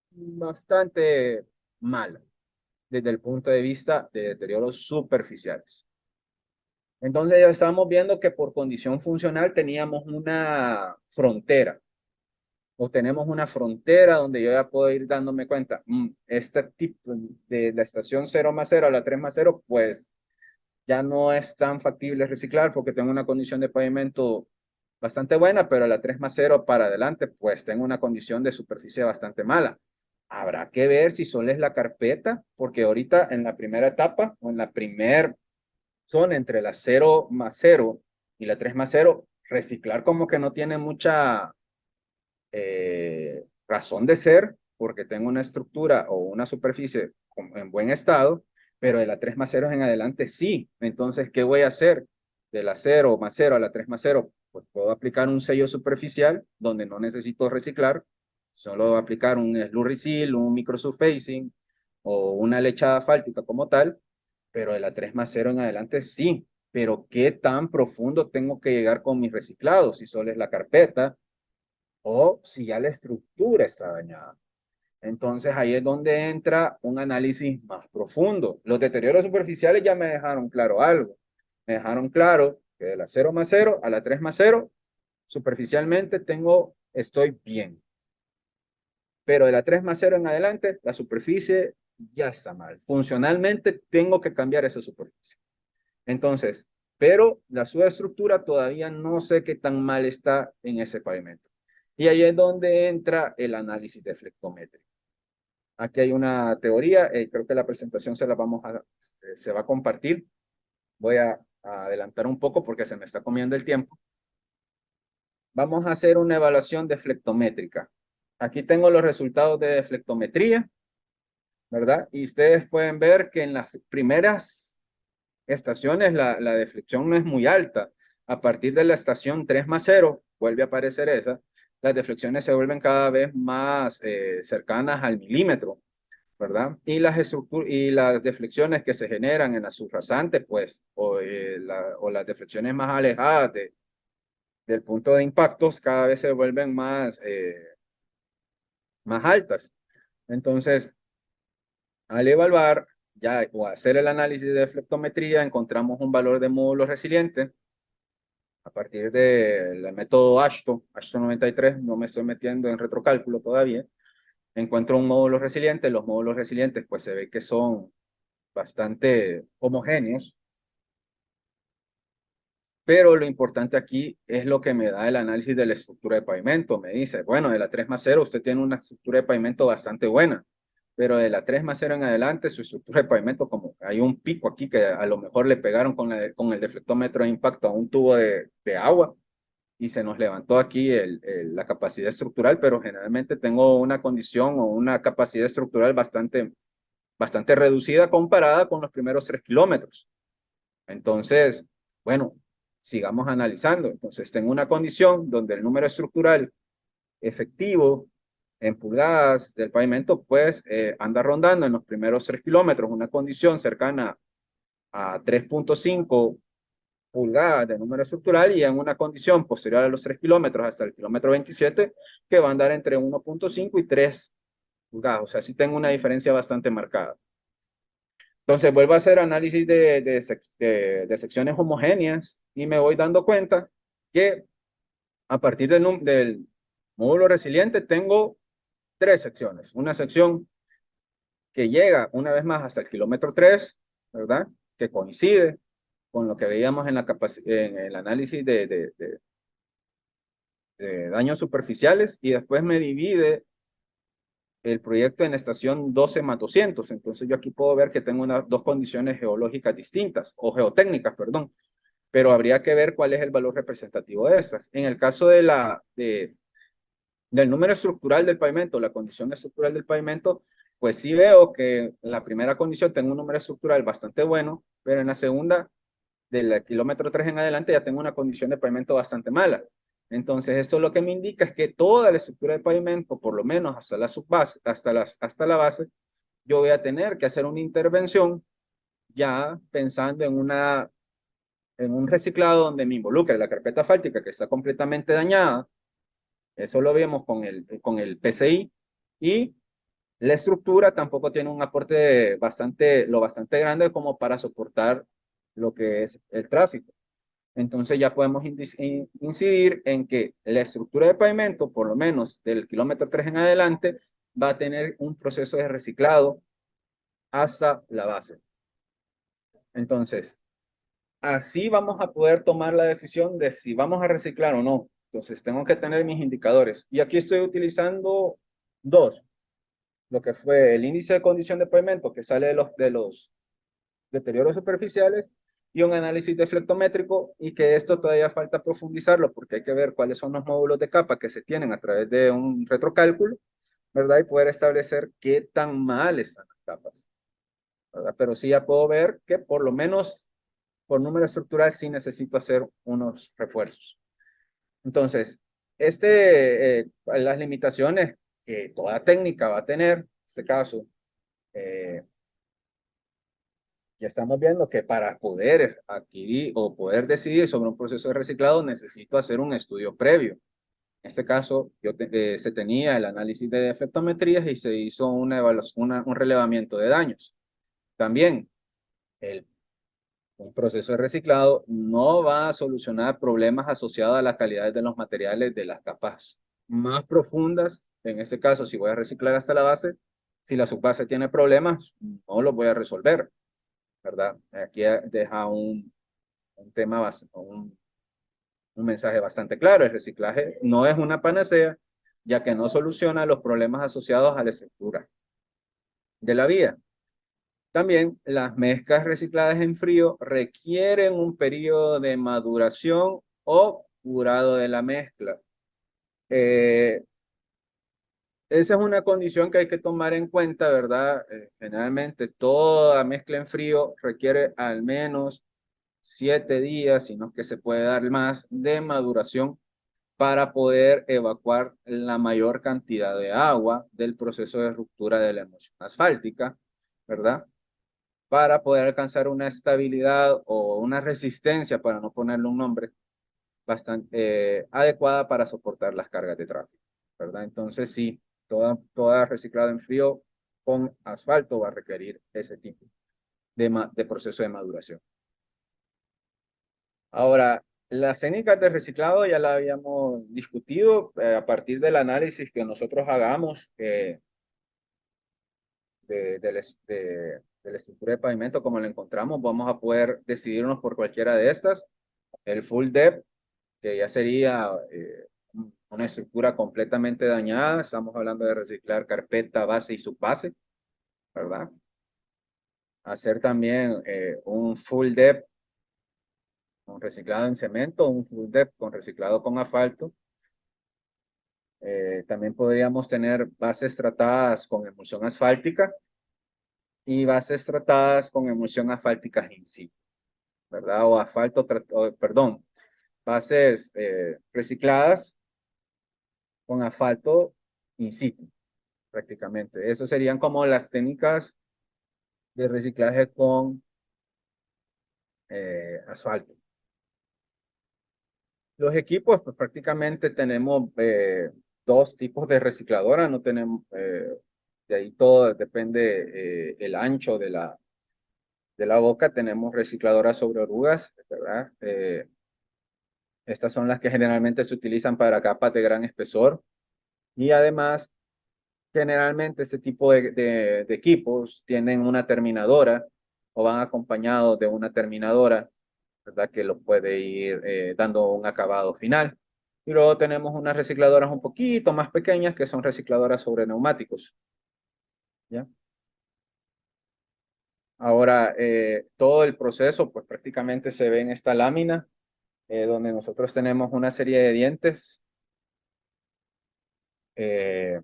bastante mala desde el punto de vista de deterioros superficiales. Entonces ya estábamos viendo que por condición funcional teníamos una frontera, o tenemos una frontera donde yo ya puedo ir dándome cuenta, este tipo de la estación 0+0 a la 3+0, pues ya no es tan factible reciclar porque tengo una condición de pavimento bastante buena, pero a la 3+0 para adelante, pues tengo una condición de superficie bastante mala. Habrá que ver si solo es la carpeta, porque ahorita en la primera etapa o en la primer zona entre la 0+0 y la 3+0, reciclar como que no tiene mucha razón de ser, porque tengo una estructura o una superficie en buen estado, pero de la 3+0 en adelante sí. Entonces, ¿qué voy a hacer? De la 0+0 a la 3+0, pues puedo aplicar un sello superficial donde no necesito reciclar, solo aplicar un slurry un microsurfacing o una lechada asfáltica como tal, pero de la 3+0 en adelante sí. Pero ¿qué tan profundo tengo que llegar con mis reciclados? Si solo es la carpeta, o si ya la estructura está dañada. Entonces ahí es donde entra un análisis más profundo. Los deterioros superficiales ya me dejaron claro algo. Me dejaron claro que de la 0+0 a la 3+0, superficialmente estoy bien. Pero de la 3+0 en adelante, la superficie ya está mal. Funcionalmente tengo que cambiar esa superficie. Entonces, pero la subestructura todavía no sé qué tan mal está en ese pavimento. Y ahí es donde entra el análisis deflectométrico. Aquí hay una teoría, creo que la presentación se va a compartir. Voy a adelantar un poco porque se me está comiendo el tiempo. Vamos a hacer una evaluación deflectométrica. Aquí tengo los resultados de deflectometría, ¿verdad? Y ustedes pueden ver que en las primeras estaciones la deflexión no es muy alta. A partir de la estación 3+0, vuelve a aparecer esa, las deflexiones se vuelven cada vez más cercanas al milímetro, ¿verdad? Y las deflexiones que se generan en la subrasante, pues, o las deflexiones más alejadas del punto de impactos, cada vez se vuelven más altas. Entonces, al evaluar ya o hacer el análisis de deflectometría, encontramos un valor de módulo resiliente a partir del método Ashton 93, no me estoy metiendo en retrocálculo todavía. Encuentro un módulo resiliente, los módulos resilientes pues se ve que son bastante homogéneos, pero lo importante aquí es lo que me da el análisis de la estructura de pavimento. Me dice, bueno, de la 3+0 usted tiene una estructura de pavimento bastante buena, pero de la 3+0 en adelante su estructura de pavimento, como hay un pico aquí que a lo mejor le pegaron con el deflectómetro de impacto a un tubo de agua y se nos levantó aquí la capacidad estructural, pero generalmente tengo una condición o una capacidad estructural bastante reducida comparada con los primeros 3 kilómetros. Entonces, bueno, sigamos analizando. Entonces, tengo una condición donde el número estructural efectivo en pulgadas del pavimento, pues anda rondando en los primeros 3 kilómetros, una condición cercana a 3.5 pulgadas de número estructural y en una condición posterior a los 3 kilómetros hasta el kilómetro 27, que va a andar entre 1.5 y 3 pulgadas. O sea, sí tengo una diferencia bastante marcada. Entonces vuelvo a hacer análisis de secciones homogéneas y me voy dando cuenta que a partir del módulo resiliente tengo 3 secciones. Una sección que llega una vez más hasta el kilómetro 3, ¿verdad? Que coincide con lo que veíamos en el análisis de daños superficiales y después me divide el proyecto en estación 12+200. Entonces yo aquí puedo ver que tengo dos condiciones geológicas distintas, o geotécnicas, perdón, pero habría que ver cuál es el valor representativo de estas. En el caso del número estructural del pavimento, la condición estructural del pavimento, pues sí veo que en la primera condición tengo un número estructural bastante bueno, pero en la segunda, del kilómetro 3 en adelante, ya tengo una condición de pavimento bastante mala. Entonces, esto lo que me indica es que toda la estructura de pavimento, por lo menos hasta la subbase, hasta la base, yo voy a tener que hacer una intervención ya pensando en un reciclado donde me involucre la carpeta asfáltica que está completamente dañada. Eso lo vemos con el PCI. Y la estructura tampoco tiene un aporte bastante grande como para soportar lo que es el tráfico. Entonces ya podemos incidir en que la estructura de pavimento, por lo menos del kilómetro 3 en adelante, va a tener un proceso de reciclado hasta la base. Entonces, así vamos a poder tomar la decisión de si vamos a reciclar o no. Entonces, tengo que tener mis indicadores. Y aquí estoy utilizando dos. Lo que fue el índice de condición de pavimento que sale de los deterioros superficiales y un análisis deflectométrico y que esto todavía falta profundizarlo porque hay que ver cuáles son los módulos de capa que se tienen a través de un retrocálculo, ¿verdad? Y poder establecer qué tan mal están las capas, ¿verdad? Pero sí ya puedo ver que por lo menos por número estructural sí necesito hacer unos refuerzos. Entonces, las limitaciones que toda técnica va a tener, en este caso, eh, ya estamos viendo que para poder adquirir o poder decidir sobre un proceso de reciclado necesito hacer un estudio previo. este caso, se tenía el análisis de deflectometrías y se hizo una evaluación, un relevamiento de daños. También, un proceso de reciclado no va a solucionar problemas asociados a la calidad de los materiales de las capas más profundas. En este caso, si voy a reciclar hasta la base, si la subbase tiene problemas, no lo voy a resolver, ¿verdad? Aquí deja un tema, un mensaje bastante claro. El reciclaje no es una panacea, ya que no soluciona los problemas asociados a la estructura de la vía. También las mezclas recicladas en frío requieren un periodo de maduración o curado de la mezcla. Eh, Esa es una condición que hay que tomar en cuenta, ¿verdad? Generalmente toda mezcla en frío requiere al menos 7 días, si no es que se puede dar más, de maduración para poder evacuar la mayor cantidad de agua del proceso de ruptura de la emulsión asfáltica, ¿verdad? Para poder alcanzar una estabilidad o una resistencia, para no ponerle un nombre, bastante adecuada para soportar las cargas de tráfico, ¿verdad? Entonces, sí, toda reciclado en frío con asfalto va a requerir ese tipo de proceso de maduración. Ahora, las técnicas de reciclado ya la habíamos discutido a partir del análisis que nosotros hagamos de la estructura de pavimento, como la encontramos, vamos a poder decidirnos por cualquiera de estas. El full depth, que ya sería una estructura completamente dañada. Estamos hablando de reciclar carpeta, base y subbase, ¿verdad? Hacer también un full depth con reciclado en cemento, un full depth con reciclado con asfalto. También podríamos tener bases tratadas con emulsión asfáltica y bases tratadas con emulsión asfáltica in situ, ¿verdad? O asfalto, perdón, bases recicladas con asfalto in situ, prácticamente. Eso serían como las técnicas de reciclaje con asfalto. Los equipos, pues prácticamente tenemos dos tipos de recicladora, no tenemos, de ahí todo depende el ancho de la boca. Tenemos recicladoras sobre orugas, ¿verdad? Estas son las que generalmente se utilizan para capas de gran espesor y además generalmente este tipo de equipos tienen una terminadora o van acompañados de una terminadora, ¿verdad? Que los puede ir dando un acabado final. Y luego tenemos unas recicladoras un poquito más pequeñas que son recicladoras sobre neumáticos, ¿ya? Ahora, todo el proceso, pues prácticamente se ve en esta lámina, donde nosotros tenemos una serie de dientes eh,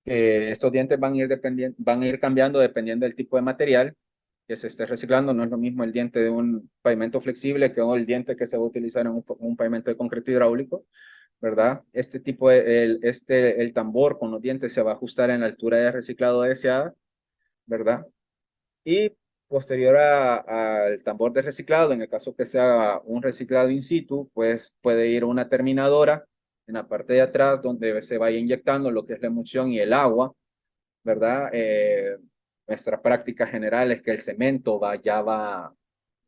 estos dientes van a ir cambiando dependiendo del tipo de material que se esté reciclando. No es lo mismo el diente de un pavimento flexible que el diente que se va a utilizar en un pavimento de concreto hidráulico, ¿verdad? Este tipo el tambor con los dientes se va a ajustar en la altura de reciclado deseada, ¿verdad? Y posterior al tambor de reciclado, en el caso que sea un reciclado in situ, pues puede ir una terminadora en la parte de atrás donde se vaya inyectando lo que es la emulsión y el agua, ¿verdad? Nuestra práctica general es que el cemento ya va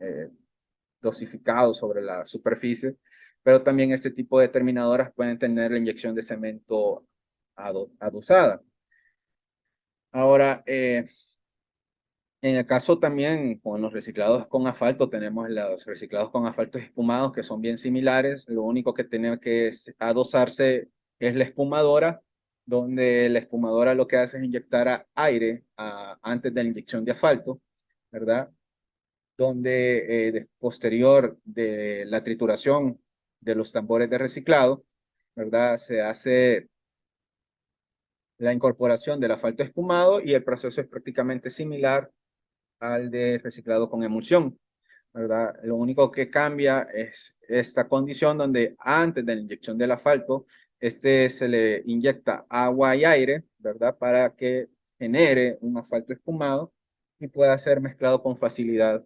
eh, dosificado sobre la superficie, pero también este tipo de terminadoras pueden tener la inyección de cemento adosada. Ahora, en el caso también con los reciclados con asfalto, tenemos los reciclados con asfaltos espumados que son bien similares. Lo único que tiene que adosarse es la espumadora, donde la espumadora lo que hace es inyectar aire antes de la inyección de asfalto, ¿verdad? Donde posterior de la trituración de los tambores de reciclado, ¿verdad? Se hace la incorporación del asfalto espumado y el proceso es prácticamente similar al de reciclado con emulsión, ¿verdad? Lo único que cambia es esta condición donde antes de la inyección del asfalto, se le inyecta agua y aire, ¿verdad? Para que genere un asfalto espumado y pueda ser mezclado con facilidad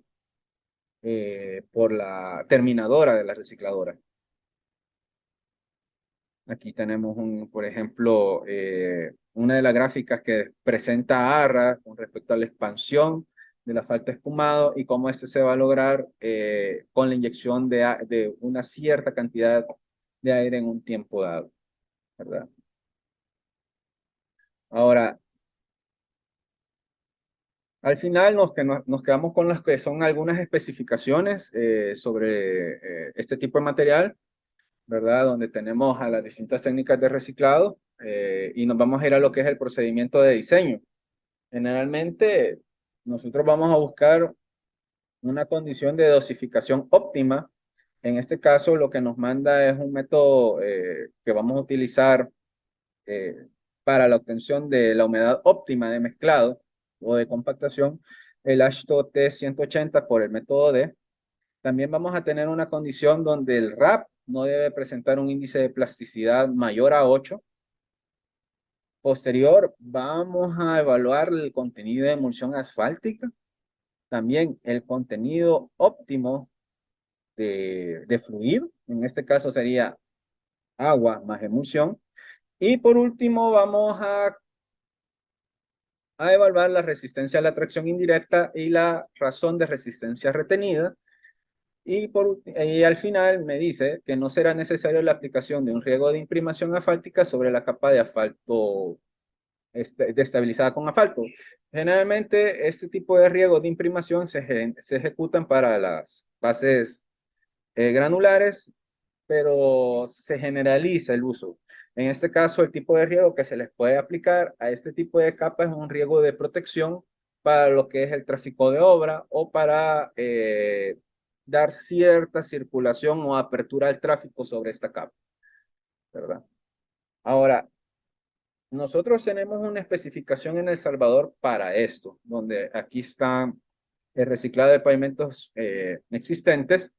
por la terminadora de la recicladora. Aquí tenemos, por ejemplo, una de las gráficas que presenta ARRA con respecto a la expansión del asfalto espumado y cómo este se va a lograr con la inyección de una cierta cantidad de aire en un tiempo dado, ¿verdad? Ahora, al final nos quedamos con las que son algunas especificaciones sobre este tipo de material, ¿verdad? Donde tenemos a las distintas técnicas de reciclado y nos vamos a ir a lo que es el procedimiento de diseño. Generalmente, nosotros vamos a buscar una condición de dosificación óptima. En este caso, lo que nos manda es un método que vamos a utilizar eh, para la obtención de la humedad óptima de mezclado o de compactación, el AASHTO T180 por el método D. También vamos a tener una condición donde el RAP no debe presentar un índice de plasticidad mayor a 8. Posterior, vamos a evaluar el contenido de emulsión asfáltica, también el contenido óptimo de fluido, en este caso sería agua más emulsión. Y por último, vamos a evaluar la resistencia a la tracción indirecta y la razón de resistencia retenida. Y al final me dice que no será necesaria la aplicación de un riego de imprimación asfáltica sobre la capa de asfalto estabilizada con asfalto. Generalmente este tipo de riego de imprimación se ejecutan para las bases granulares, pero se generaliza el uso. En este caso, el tipo de riego que se les puede aplicar a este tipo de capas es un riego de protección para lo que es el tráfico de obra o para dar cierta circulación o apertura al tráfico sobre esta capa, ¿verdad? Ahora, nosotros tenemos una especificación en El Salvador para esto, donde aquí está el reciclado de pavimentos existentes,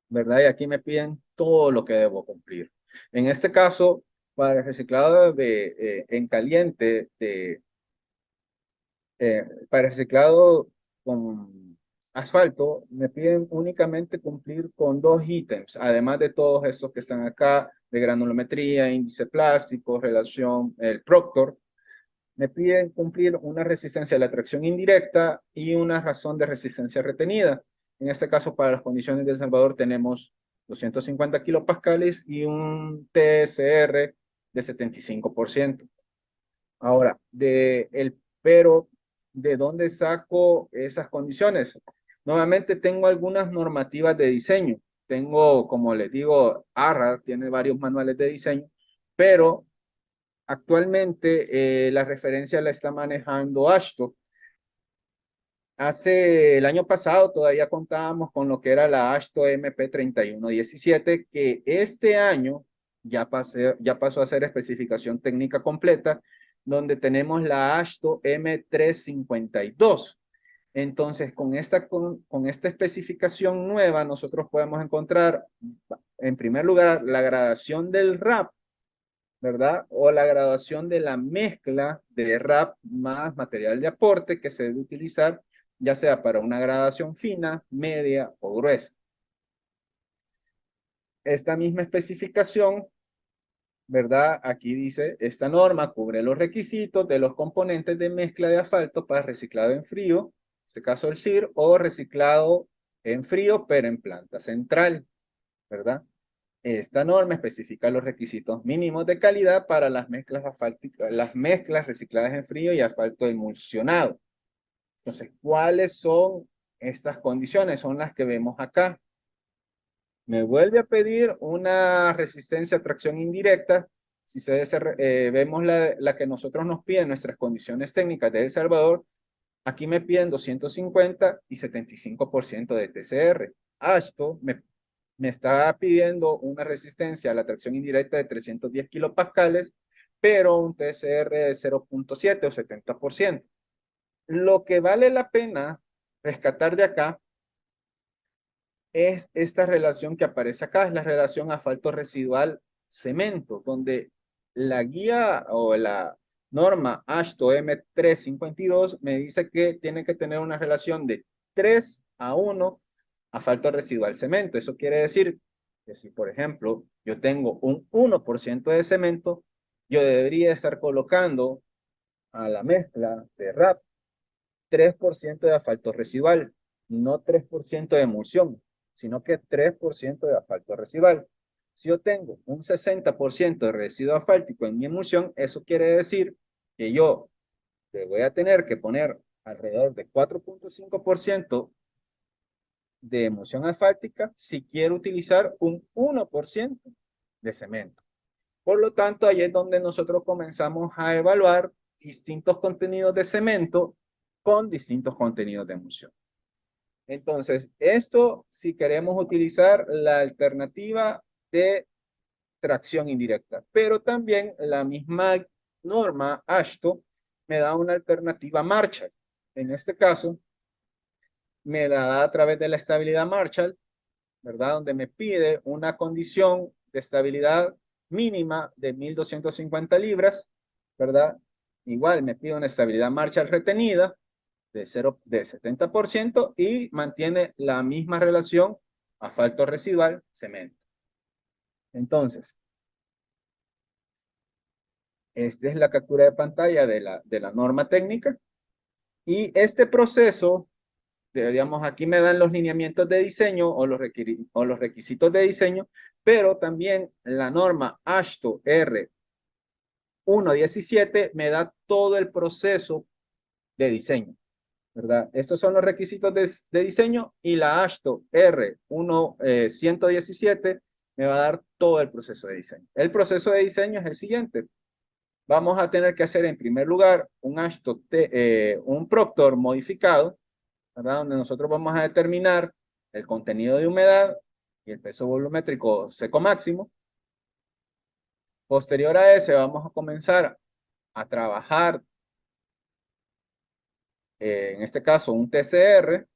¿verdad? Y aquí me piden todo lo que debo cumplir. En este caso, para el reciclado en caliente, para el reciclado con asfalto, me piden únicamente cumplir con 2 ítems, además de todos estos que están acá, de granulometría, índice plástico, relación, el Proctor. Me piden cumplir una resistencia a la tracción indirecta y una razón de resistencia retenida. En este caso, para las condiciones de El Salvador, tenemos 250 kilopascales y un TSR de 75%. Ahora, pero, ¿de dónde saco esas condiciones? Nuevamente tengo algunas normativas de diseño. Tengo, como les digo, ARRA tiene varios manuales de diseño, pero actualmente la referencia la está manejando AASHTO. Hace el año pasado todavía contábamos con lo que era la AASHTO MP3117, que este año ya pasó a ser especificación técnica completa, donde tenemos la AASHTO M352. Entonces, con esta especificación nueva, nosotros podemos encontrar, en primer lugar, la gradación del RAP, ¿verdad? O la graduación de la mezcla de RAP más material de aporte que se debe utilizar, ya sea para una gradación fina, media o gruesa. Esta misma especificación, ¿verdad? Aquí dice, esta norma cubre los requisitos de los componentes de mezcla de asfalto para reciclado en frío, en este caso el CIR, o reciclado en frío, pero en planta central, ¿verdad? Esta norma especifica los requisitos mínimos de calidad para las mezclas asfálticas, las mezclas recicladas en frío y asfalto emulsionado. Entonces, ¿cuáles son estas condiciones? Son las que vemos acá. Me vuelve a pedir una resistencia a tracción indirecta. Si vemos la que nosotros nos piden, nuestras condiciones técnicas de El Salvador, aquí me piden 250 y 75% de TCR. Esto me está pidiendo una resistencia a la tracción indirecta de 310 kilopascales, pero un TSR de 0.7 o 70%. Lo que vale la pena rescatar de acá es esta relación que aparece acá, es la relación asfalto residual cemento, donde la guía o la norma AASHTO M352 me dice que tiene que tener una relación de 3 a 1 asfalto residual cemento. Eso quiere decir Que si, por ejemplo, yo tengo un 1% de cemento, yo debería estar colocando a la mezcla de RAP 3% de asfalto residual, no 3% de emulsión, sino que 3% de asfalto residual. Si yo tengo un 60% de residuo asfáltico en mi emulsión, eso quiere decir que yo le voy a tener que poner alrededor de 4.5% de emulsión asfáltica si quiero utilizar un 1% de cemento. Por lo tanto, ahí es donde nosotros comenzamos a evaluar distintos contenidos de cemento con distintos contenidos de emulsión. Entonces, esto si queremos utilizar la alternativa de tracción indirecta, pero también la misma norma AASHTO me da una alternativa Marshall. En este caso, me la da a través de la estabilidad Marshall, ¿verdad? Donde me pide una condición de estabilidad mínima de 1250 libras, ¿verdad? Igual me pide una estabilidad Marshall retenida de 70% y mantiene la misma relación asfalto residual, cemento. Entonces, esta es la captura de pantalla de la norma técnica y este proceso, digamos, aquí me dan los lineamientos de diseño o los requisitos de diseño, pero también la norma AASHTO R117 me da todo el proceso de diseño, ¿verdad? Estos son los requisitos de diseño y la AASHTO R117 me va a dar todo el proceso de diseño. El proceso de diseño es el siguiente. Vamos a tener que hacer en primer lugar un AASHTO, un Proctor modificado, ¿verdad? Donde nosotros vamos a determinar el contenido de humedad y el peso volumétrico seco máximo. Posterior a ese vamos a comenzar a trabajar, en este caso un TCR,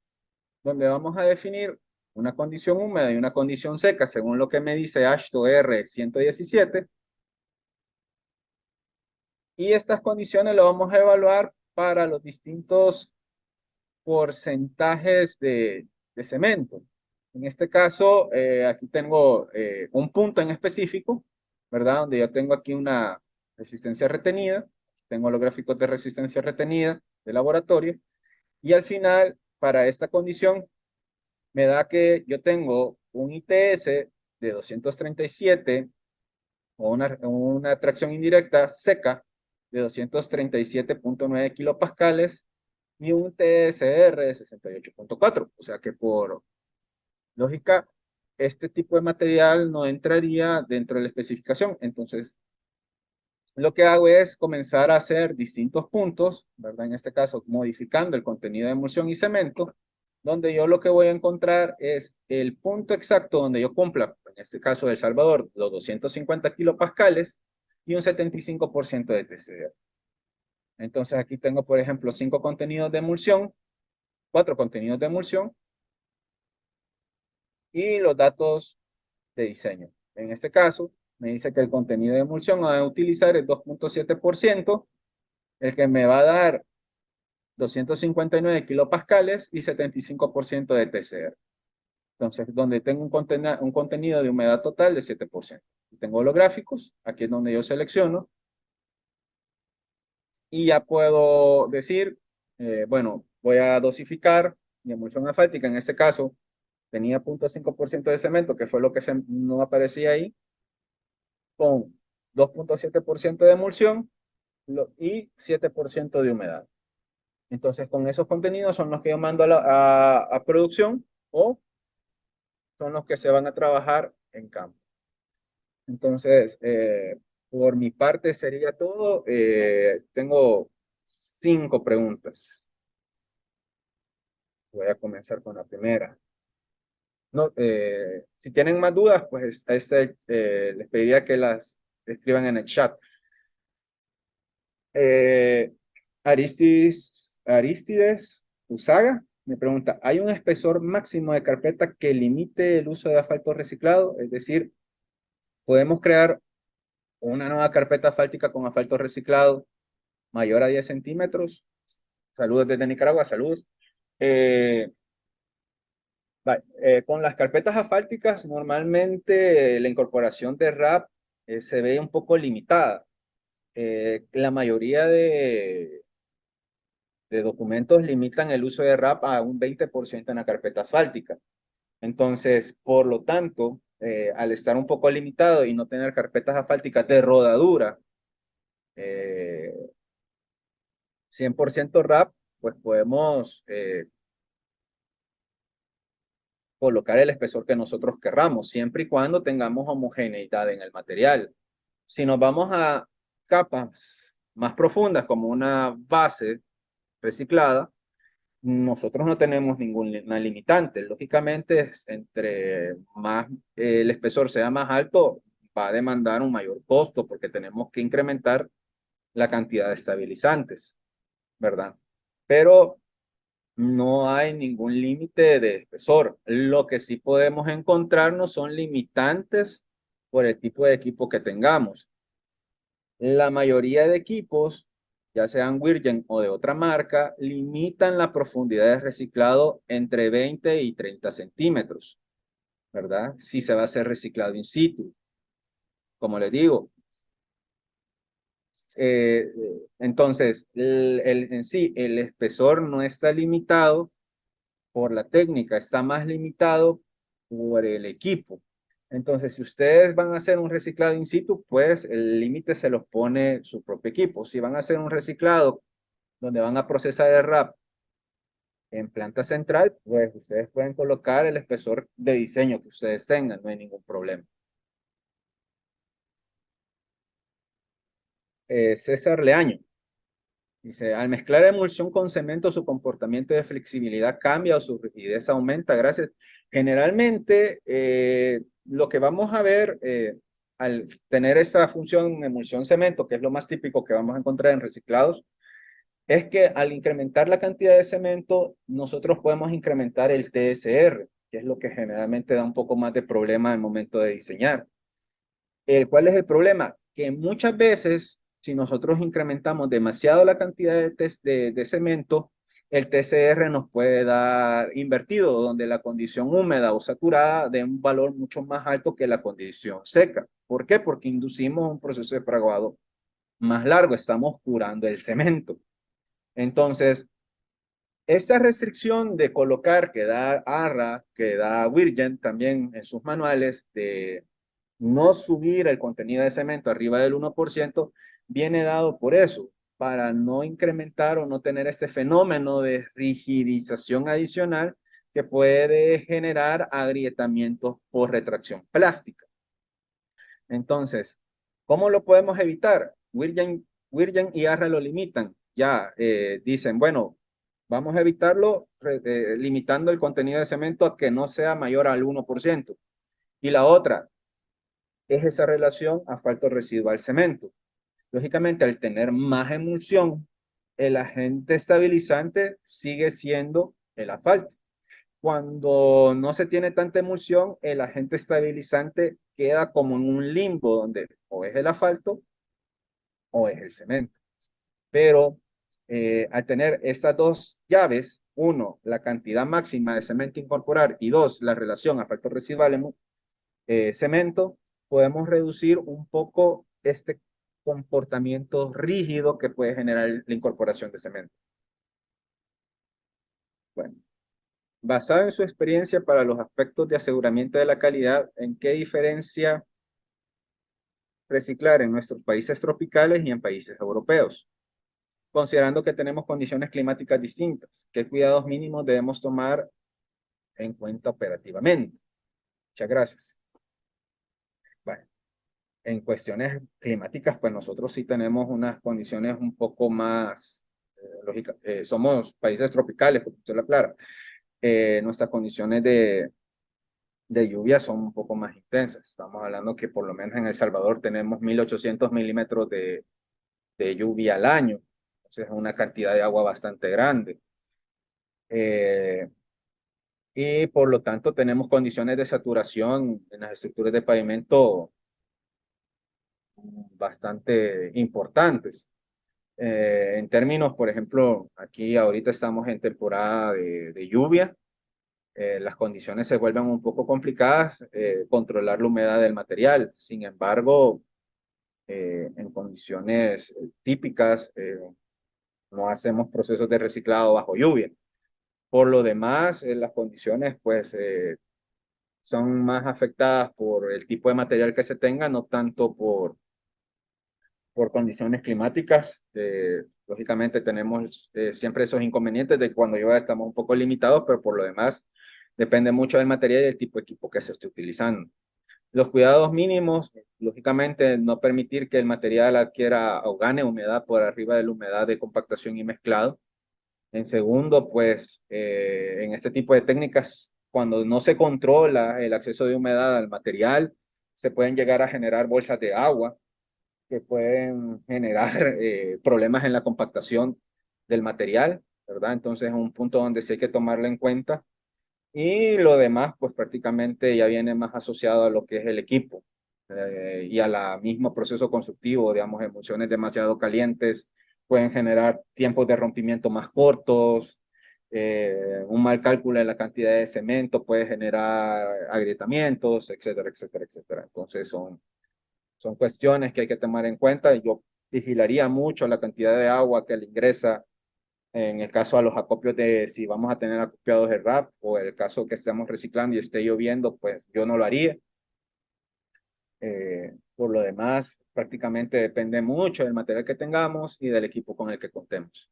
donde vamos a definir una condición húmeda y una condición seca, según lo que me dice AASHTO R117. Y estas condiciones las vamos a evaluar para los distintos porcentajes de cemento. En este caso, aquí tengo un punto en específico, ¿verdad? Donde yo tengo aquí una resistencia retenida, tengo los gráficos de resistencia retenida de laboratorio, y al final, para esta condición, me da que yo tengo un ITS de 237 o una tracción indirecta seca de 237.9 kilopascales y un TSR de 68.4. O sea que por lógica, este tipo de material no entraría dentro de la especificación. Entonces, lo que hago es comenzar a hacer distintos puntos, ¿verdad? En este caso, modificando el contenido de emulsión y cemento, donde yo lo que voy a encontrar es el punto exacto donde yo cumpla, en este caso de El Salvador, los 250 kilopascales y un 75% de TCR. Entonces aquí tengo, por ejemplo, 5 contenidos de emulsión, 4 contenidos de emulsión y los datos de diseño. En este caso, me dice que el contenido de emulsión a utilizar es 2.7%, el que me va a dar 259 kilopascales y 75% de TCR. Entonces, donde tengo un contenido de humedad total de 7%. Tengo los gráficos, aquí es donde yo selecciono, y ya puedo decir, bueno, voy a dosificar mi emulsión asfáltica, en este caso, tenía 0.5% de cemento, que fue lo que no aparecía ahí, con 2.7% de emulsión y 7% de humedad. Entonces, con esos contenidos son los que yo mando a producción o son los que se van a trabajar en campo. Entonces, por mi parte sería todo. Tengo 5 preguntas. Voy a comenzar con la primera. No, si tienen más dudas, pues les pediría que las escriban en el chat. Eh, Aristides Usaga me pregunta, ¿hay un espesor máximo de carpeta que limite el uso de asfalto reciclado? Es decir, ¿podemos crear una nueva carpeta asfáltica con asfalto reciclado mayor a 10 centímetros? Saludos desde Nicaragua, saludos. Vale, con las carpetas asfálticas, normalmente la incorporación de RAP se ve un poco limitada. La mayoría de documentos limitan el uso de RAP a un 20% en la carpeta asfáltica. Entonces, por lo tanto, al estar un poco limitado y no tener carpetas asfálticas de rodadura, eh, 100% RAP, pues podemos colocar el espesor que nosotros querramos, siempre y cuando tengamos homogeneidad en el material. Si nos vamos a capas más profundas, como una base reciclada, nosotros no tenemos ninguna limitante. Lógicamente, entre más el espesor sea más alto, va a demandar un mayor costo porque tenemos que incrementar la cantidad de estabilizantes, ¿verdad? Pero no hay ningún límite de espesor. Lo que sí podemos encontrarnos son limitantes por el tipo de equipo que tengamos. La mayoría de equipos, ya sean Wirgen o de otra marca, limitan la profundidad de reciclado entre 20 y 30 centímetros, ¿verdad? Si se va a hacer reciclado in situ. Como les digo, entonces, en sí, el espesor no está limitado por la técnica, está más limitado por el equipo. Entonces, si ustedes van a hacer un reciclado in situ, pues el límite se los pone su propio equipo. Si van a hacer un reciclado donde van a procesar el RAP en planta central, pues ustedes pueden colocar el espesor de diseño que ustedes tengan, no hay ningún problema. César Leaño dice, al mezclar emulsión con cemento, su comportamiento de flexibilidad cambia o su rigidez aumenta. Gracias. Generalmente, lo que vamos a ver al tener esta función emulsión-cemento, que es lo más típico que vamos a encontrar en reciclados, es que al incrementar la cantidad de cemento, nosotros podemos incrementar el TSR, que es lo que generalmente da un poco más de problema al momento de diseñar. ¿Cuál es el problema? Que muchas veces, si nosotros incrementamos demasiado la cantidad de cemento, el TCR nos puede dar invertido, donde la condición húmeda o saturada de un valor mucho más alto que la condición seca. ¿Por qué? Porque inducimos un proceso de fraguado más largo, estamos curando el cemento. Entonces, esta restricción de colocar que da ARRA, que da Wirgen también en sus manuales, de no subir el contenido de cemento arriba del 1%, viene dado por eso, para no incrementar o no tener este fenómeno de rigidización adicional que puede generar agrietamientos por retracción plástica. Entonces, ¿cómo lo podemos evitar? Wirgen y ARRA lo limitan. Ya dicen, bueno, vamos a evitarlo limitando el contenido de cemento a que no sea mayor al 1%. Y la otra es esa relación asfalto residual cemento. Lógicamente, al tener más emulsión, el agente estabilizante sigue siendo el asfalto. Cuando no se tiene tanta emulsión, el agente estabilizante queda como en un limbo donde o es el asfalto o es el cemento. Pero al tener estas dos llaves, uno, la cantidad máxima de cemento incorporar y dos, la relación asfalto residual cemento, podemos reducir un poco este comportamiento rígido que puede generar la incorporación de cemento. Bueno, basado en su experiencia para los aspectos de aseguramiento de la calidad, ¿en qué diferencia reciclar en nuestros países tropicales y en países europeos? Considerando que tenemos condiciones climáticas distintas, ¿qué cuidados mínimos debemos tomar en cuenta operativamente? Muchas gracias. Bueno, en cuestiones climáticas, pues nosotros sí tenemos unas condiciones un poco más lógicas. Somos países tropicales, como usted lo aclara. Nuestras condiciones de lluvia son un poco más intensas. Estamos hablando que por lo menos en El Salvador tenemos 1.800 milímetros de lluvia al año. Entonces es una cantidad de agua bastante grande. Y por lo tanto tenemos condiciones de saturación en las estructuras de pavimento bastante importantes. En términos, por ejemplo, aquí ahorita estamos en temporada de lluvia. las condiciones se vuelven un poco complicadas, controlar la humedad del material. Sin embargo, en condiciones típicas, no hacemos procesos de reciclado bajo lluvia. Por lo demás, las condiciones pues son más afectadas por el tipo de material que se tenga, no tanto por condiciones climáticas. Lógicamente tenemos siempre esos inconvenientes de que cuando llueve estamos un poco limitados, pero por lo demás depende mucho del material y del tipo de equipo que se esté utilizando. Los cuidados mínimos, lógicamente, no permitir que el material adquiera o gane humedad por arriba de la humedad de compactación y mezclado. En segundo, pues, en este tipo de técnicas, cuando no se controla el acceso de humedad al material, se pueden llegar a generar bolsas de agua que pueden generar problemas en la compactación del material, ¿verdad? Entonces es un punto donde sí hay que tomarlo en cuenta. Y lo demás, pues prácticamente ya viene más asociado a lo que es el equipo y a la mismo proceso constructivo, digamos, emulsiones demasiado calientes pueden generar tiempos de rompimiento más cortos, un mal cálculo de la cantidad de cemento puede generar agrietamientos, etcétera, etcétera, etcétera. Entonces son cuestiones que hay que tomar en cuenta. Yo vigilaría mucho la cantidad de agua que le ingresa en el caso a los acopios de si vamos a tener acopiados de RAP o el caso que estemos reciclando y esté lloviendo, pues yo no lo haría. Por lo demás, prácticamente depende mucho del material que tengamos y del equipo con el que contemos.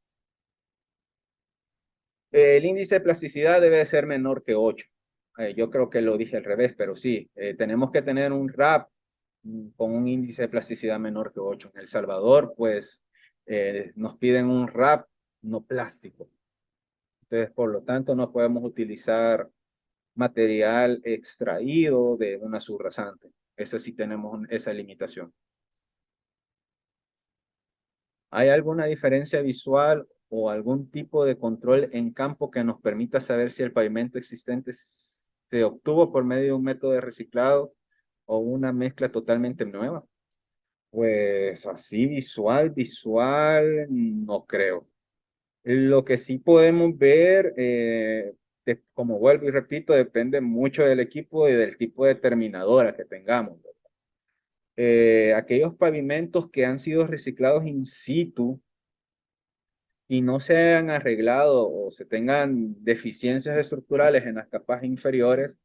El índice de plasticidad debe ser menor que 8. Yo creo que lo dije al revés, pero sí, tenemos que tener un RAP con un índice de plasticidad menor que 8. En El Salvador, pues, nos piden un RAP no plástico. Entonces, por lo tanto, no podemos utilizar material extraído de una subrasante. Esa sí tenemos esa limitación. ¿Hay alguna diferencia visual o algún tipo de control en campo que nos permita saber si el pavimento existente se obtuvo por medio de un método de reciclado o una mezcla totalmente nueva? Pues así visual, no creo. Lo que sí podemos ver, como vuelvo y repito, depende mucho del equipo y del tipo de terminadora que tengamos. Aquellos pavimentos que han sido reciclados in situ y no se hayan arreglado o se tengan deficiencias estructurales en las capas inferiores,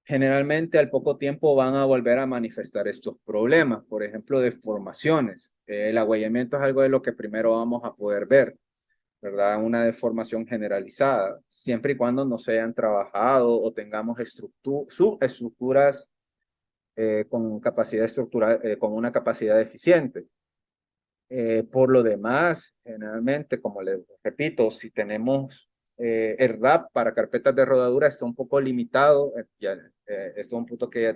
generalmente al poco tiempo van a volver a manifestar estos problemas, por ejemplo, deformaciones. El agüellamiento es algo de lo que primero vamos a poder ver, ¿verdad? Una deformación generalizada, siempre y cuando no se hayan trabajado o tengamos subestructuras con capacidad estructural, con una capacidad eficiente. Por lo demás, generalmente, como les repito, si tenemos el RAP para carpetas de rodadura está un poco limitado, esto es un punto que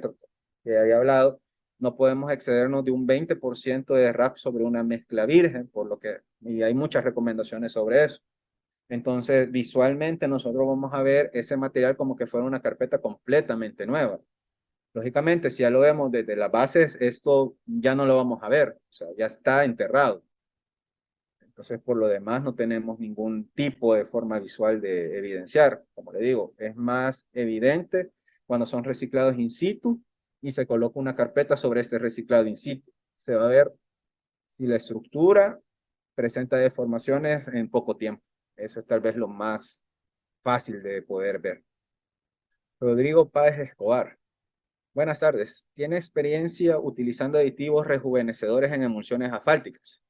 había hablado, no podemos excedernos de un 20% de RAP sobre una mezcla virgen, y hay muchas recomendaciones sobre eso. Entonces, visualmente nosotros vamos a ver ese material como que fuera una carpeta completamente nueva. Lógicamente, si ya lo vemos desde las bases, esto ya no lo vamos a ver, o sea, ya está enterrado. Entonces, por lo demás, no tenemos ningún tipo de forma visual de evidenciar. Como le digo, es más evidente cuando son reciclados in situ y se coloca una carpeta sobre este reciclado in situ. Se va a ver si la estructura presenta deformaciones en poco tiempo. Eso es tal vez lo más fácil de poder ver. Rodrigo Páez Escobar. Buenas tardes. ¿Tiene experiencia utilizando aditivos rejuvenecedores en emulsiones asfálticas?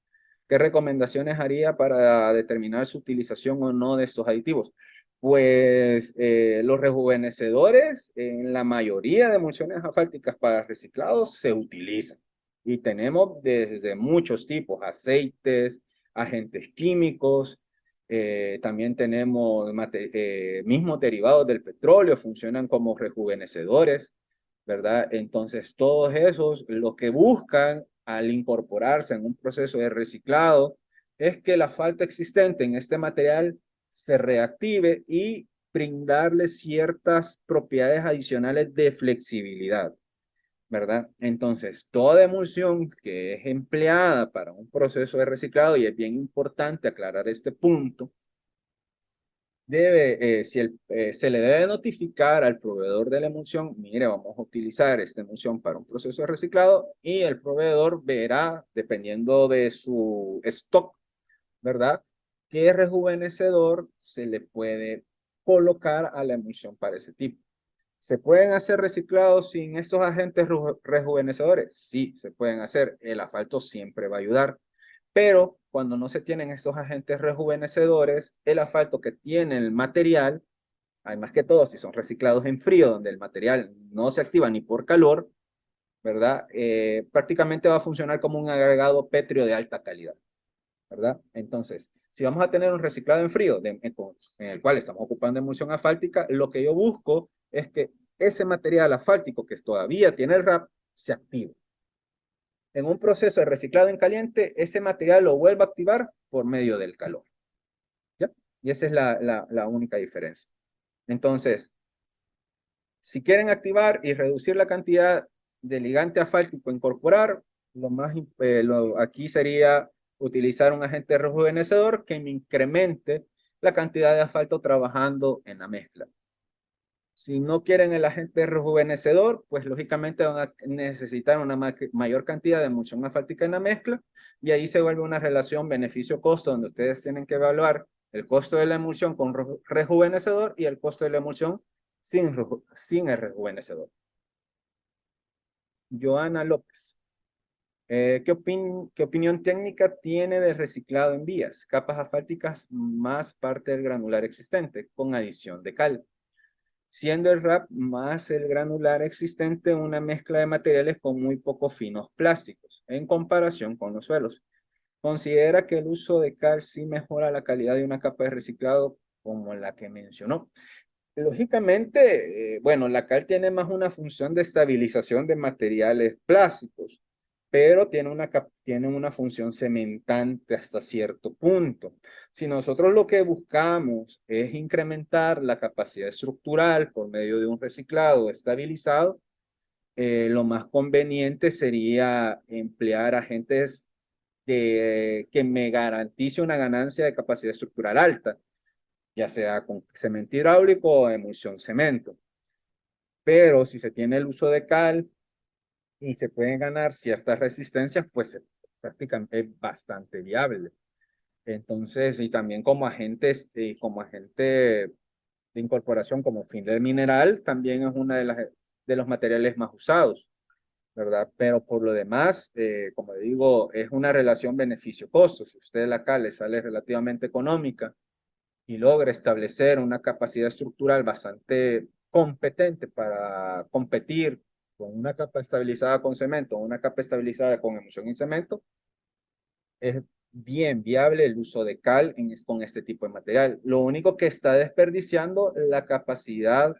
¿Qué recomendaciones haría para determinar su utilización o no de estos aditivos? Pues los rejuvenecedores en la mayoría de emulsiones asfálticas para reciclados se utilizan. Y tenemos desde muchos tipos, aceites, agentes químicos, también tenemos mismos derivados del petróleo, funcionan como rejuvenecedores, ¿verdad? Entonces, todos esos lo que buscan al incorporarse en un proceso de reciclado es que la falta existente en este material se reactive y brindarle ciertas propiedades adicionales de flexibilidad, ¿verdad? Entonces, toda emulsión que es empleada para un proceso de reciclado, y es bien importante aclarar este punto, se le debe notificar al proveedor de la emulsión, mire, vamos a utilizar esta emulsión para un proceso de reciclado y el proveedor verá, dependiendo de su stock, ¿verdad? ¿Qué rejuvenecedor se le puede colocar a la emulsión para ese tipo? ¿Se pueden hacer reciclados sin estos agentes rejuvenecedores? Sí, se pueden hacer. El asfalto siempre va a ayudar. Pero cuando no se tienen estos agentes rejuvenecedores, el asfalto que tiene el material, además que todo, si son reciclados en frío, donde el material no se activa ni por calor, ¿verdad? Prácticamente va a funcionar como un agregado pétreo de alta calidad, ¿verdad? Entonces, si vamos a tener un reciclado en frío, en el cual estamos ocupando emulsión asfáltica, lo que yo busco es que ese material asfáltico que todavía tiene el RAP se active. En un proceso de reciclado en caliente, ese material lo vuelve a activar por medio del calor. ¿Ya? Y esa es la única diferencia. Entonces, si quieren activar y reducir la cantidad de ligante asfáltico a incorporar, aquí sería utilizar un agente rejuvenecedor que me incremente la cantidad de asfalto trabajando en la mezcla. Si no quieren el agente rejuvenecedor, pues lógicamente van a necesitar una mayor cantidad de emulsión asfáltica en la mezcla y ahí se vuelve una relación beneficio-costo donde ustedes tienen que evaluar el costo de la emulsión con rejuvenecedor y el costo de la emulsión sin el rejuvenecedor. Joana López. ¿Qué opinión técnica tiene del reciclado en vías? Capas asfálticas más parte del granular existente con adición de cal, siendo el RAP más el granular existente una mezcla de materiales con muy poco finos plásticos en comparación con los suelos. Considera que el uso de cal sí mejora la calidad de una capa de reciclado como la que mencionó. Lógicamente, bueno, la cal tiene más una función de estabilización de materiales plásticos, pero tiene una función cementante hasta cierto punto. Si nosotros lo que buscamos es incrementar la capacidad estructural por medio de un reciclado estabilizado, lo más conveniente sería emplear agentes que me garantice una ganancia de capacidad estructural alta, ya sea con cemento hidráulico o emulsión cemento. Pero si se tiene el uso de cal y se pueden ganar ciertas resistencias, pues prácticamente es bastante viable. Entonces, y también como agente de incorporación, como fin del mineral, también es una de los materiales más usados, ¿verdad? Pero por lo demás, como digo, es una relación beneficio-costo. Si usted la cal le sale relativamente económica y logra establecer una capacidad estructural bastante competente para competir con una capa estabilizada con cemento o una capa estabilizada con emulsión y cemento, es bien viable el uso de cal con este tipo de material. Lo único que está desperdiciando la capacidad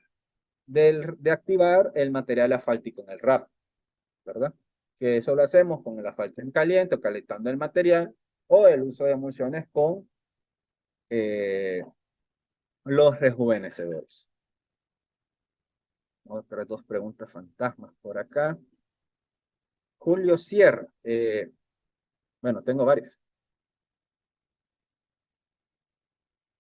de activar el material asfáltico en el RAP, ¿verdad? Que eso lo hacemos con el asfalto en caliente o calentando el material o el uso de emulsiones con eh, los rejuvenecedores. Otras dos preguntas fantasmas por acá. Julio Sierra. Bueno, tengo varias.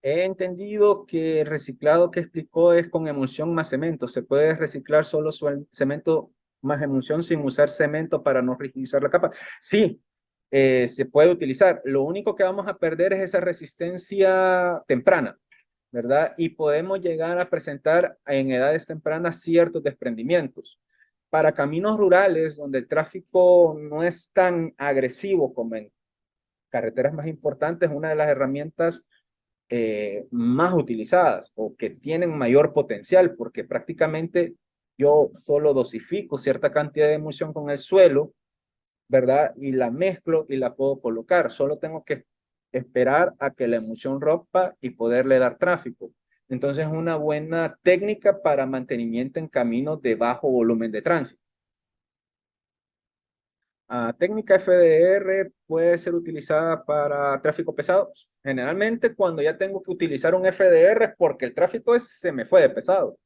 He entendido que el reciclado que explicó es con emulsión más cemento. ¿Se puede reciclar solo cemento más emulsión sin usar cemento para no rigidizar la capa? Sí, se puede utilizar. Lo único que vamos a perder es esa resistencia temprana, ¿verdad? Y podemos llegar a presentar en edades tempranas ciertos desprendimientos. Para caminos rurales, donde el tráfico no es tan agresivo como en carreteras más importantes, una de las herramientas más utilizadas o que tienen mayor potencial, porque prácticamente yo solo dosifico cierta cantidad de emulsión con el suelo, ¿verdad? Y la mezclo y la puedo colocar. Solo tengo que esperar a que la emulsión rompa y poderle dar tráfico. Entonces es una buena técnica para mantenimiento en caminos de bajo volumen de tránsito. Técnica FDR puede ser utilizada para tráfico pesado. Generalmente cuando ya tengo que utilizar un FDR es porque el tráfico se me fue de pesado.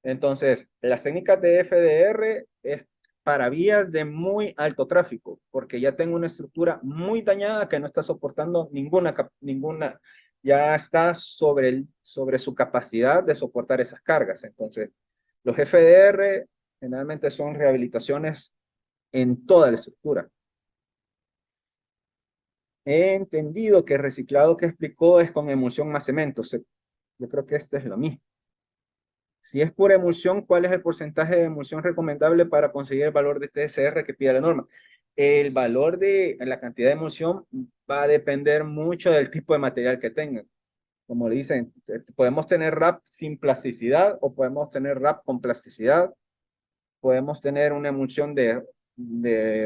Entonces, las técnicas de FDR es para vías de muy alto tráfico, porque ya tengo una estructura muy dañada que no está soportando ninguna ya está sobre su capacidad de soportar esas cargas. Entonces, los FDR generalmente son rehabilitaciones en toda la estructura. He entendido que el reciclado que explicó es con emulsión más cemento. Yo creo que este es lo mismo. Si es pura emulsión, ¿cuál es el porcentaje de emulsión recomendable para conseguir el valor de TSR que pide la norma? El valor de la cantidad de emulsión va a depender mucho del tipo de material que tengan. Como le dicen, podemos tener RAP sin plasticidad o podemos tener RAP con plasticidad. Podemos tener una emulsión de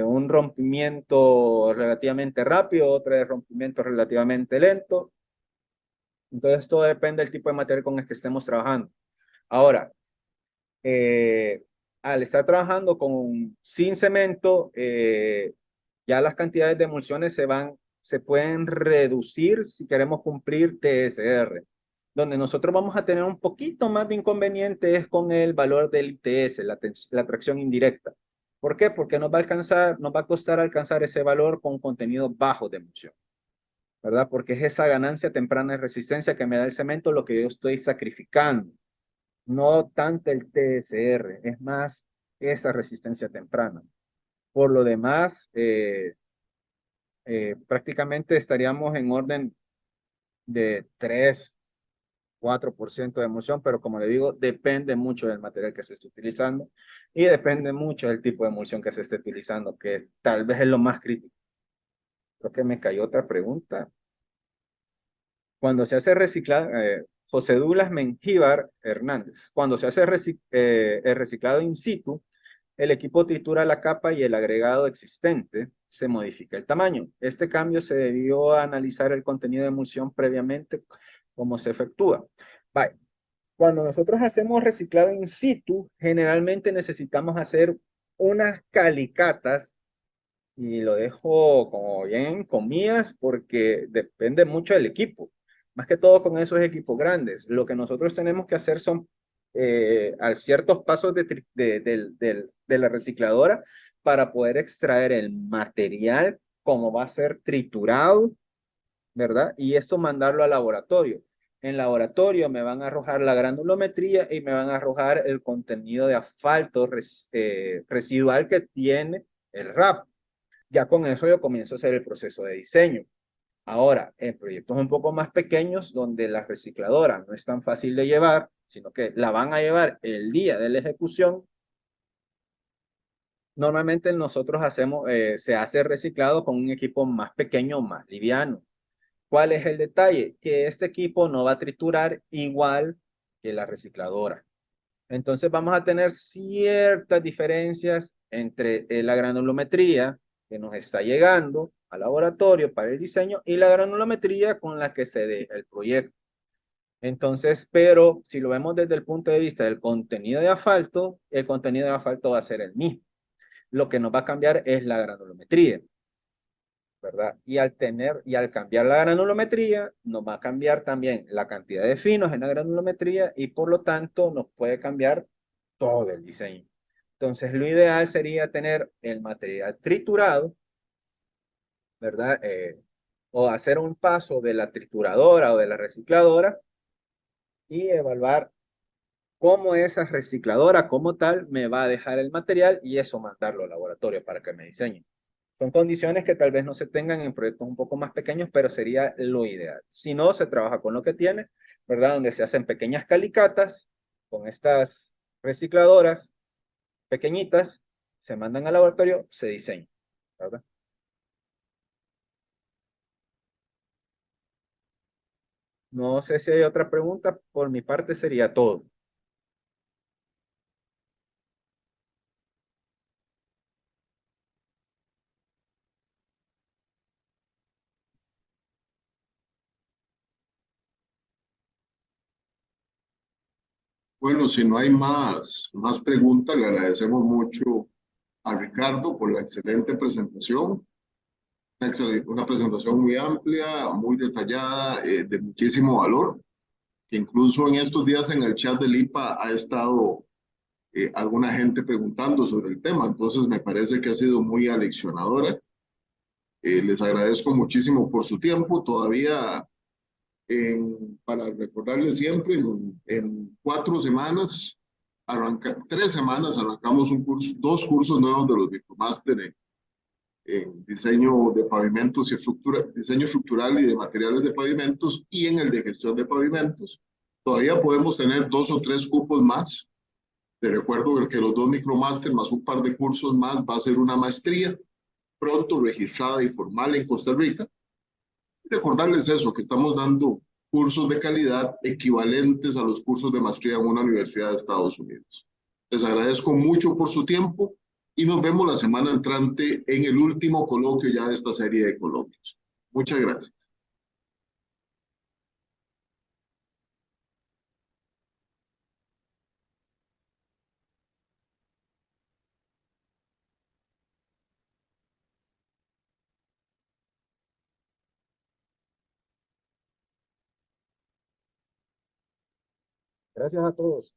un rompimiento relativamente rápido, otra de rompimiento relativamente lento. Entonces, todo depende del tipo de material con el que estemos trabajando. Ahora, al estar trabajando sin cemento, ya las cantidades de emulsiones se pueden reducir si queremos cumplir TSR. Donde nosotros vamos a tener un poquito más de inconveniente es con el valor del ITS, la tracción indirecta. ¿Por qué? Porque nos va a costar alcanzar ese valor con contenido bajo de emulsión, ¿verdad? Porque es esa ganancia temprana de resistencia que me da el cemento lo que yo estoy sacrificando, no tanto el TSR, es más esa resistencia temprana. Por lo demás, prácticamente estaríamos en orden de 3, 4% de emulsión, pero como le digo, depende mucho del material que se esté utilizando y depende mucho del tipo de emulsión que se esté utilizando, que tal vez es lo más crítico. Creo que me cayó otra pregunta. Cuando se hace reciclado, José Douglas Mengíbar Hernández, cuando se hace el reciclado in situ, el equipo tritura la capa y el agregado existente se modifica el tamaño. Este cambio se debió a analizar el contenido de emulsión previamente, cómo se efectúa. Vale. Cuando nosotros hacemos reciclado in situ, generalmente necesitamos hacer unas calicatas, y lo dejo como bien comillas porque depende mucho del equipo. Más que todo con esos equipos grandes. Lo que nosotros tenemos que hacer son a ciertos pasos de la recicladora para poder extraer el material como va a ser triturado, ¿verdad? Y esto mandarlo al laboratorio. En laboratorio me van a arrojar la granulometría y me van a arrojar el contenido de asfalto residual que tiene el RAP. Ya con eso yo comienzo a hacer el proceso de diseño. Ahora, en proyectos un poco más pequeños, donde la recicladora no es tan fácil de llevar, sino que la van a llevar el día de la ejecución, normalmente nosotros se hace reciclado con un equipo más pequeño, más liviano. ¿Cuál es el detalle? Que este equipo no va a triturar igual que la recicladora. Entonces vamos a tener ciertas diferencias entre la granulometría que nos está llegando al laboratorio para el diseño y la granulometría con la que se deja el proyecto. Entonces, pero si lo vemos desde el punto de vista del contenido de asfalto, el contenido de asfalto va a ser el mismo. Lo que nos va a cambiar es la granulometría, ¿verdad? Y al cambiar la granulometría, nos va a cambiar también la cantidad de finos en la granulometría y por lo tanto nos puede cambiar todo el diseño. Entonces, lo ideal sería tener el material triturado, ¿verdad? O hacer un paso de la trituradora o de la recicladora y evaluar cómo esa recicladora como tal me va a dejar el material y eso mandarlo al laboratorio para que me diseñe. Son condiciones que tal vez no se tengan en proyectos un poco más pequeños, pero sería lo ideal. Si no, se trabaja con lo que tiene, ¿verdad? Donde se hacen pequeñas calicatas con estas recicladoras pequeñitas, se mandan al laboratorio, se diseñan, ¿verdad? No sé si hay otra pregunta, por mi parte sería todo. Bueno, si no hay más preguntas, le agradecemos mucho a Ricardo por la excelente presentación. Una presentación muy amplia, muy detallada, de muchísimo valor, que incluso en estos días en el chat del IPA ha estado alguna gente preguntando sobre el tema, entonces me parece que ha sido muy aleccionadora. Les agradezco muchísimo por su tiempo, todavía para recordarles siempre, en 4 semanas, 3 semanas, arrancamos un curso, 2 cursos nuevos de los micromáster en diseño de pavimentos y diseño estructural y de materiales de pavimentos y en el de gestión de pavimentos. Todavía podemos tener 2 o 3 cupos más. Te recuerdo que los 2 micromáster más un par de cursos más va a ser una maestría pronto registrada y formal en Costa Rica. Recordarles eso, que estamos dando cursos de calidad equivalentes a los cursos de maestría en una universidad de Estados Unidos. Les agradezco mucho por su tiempo y nos vemos la semana entrante en el último coloquio ya de esta serie de coloquios. Muchas gracias. Gracias a todos.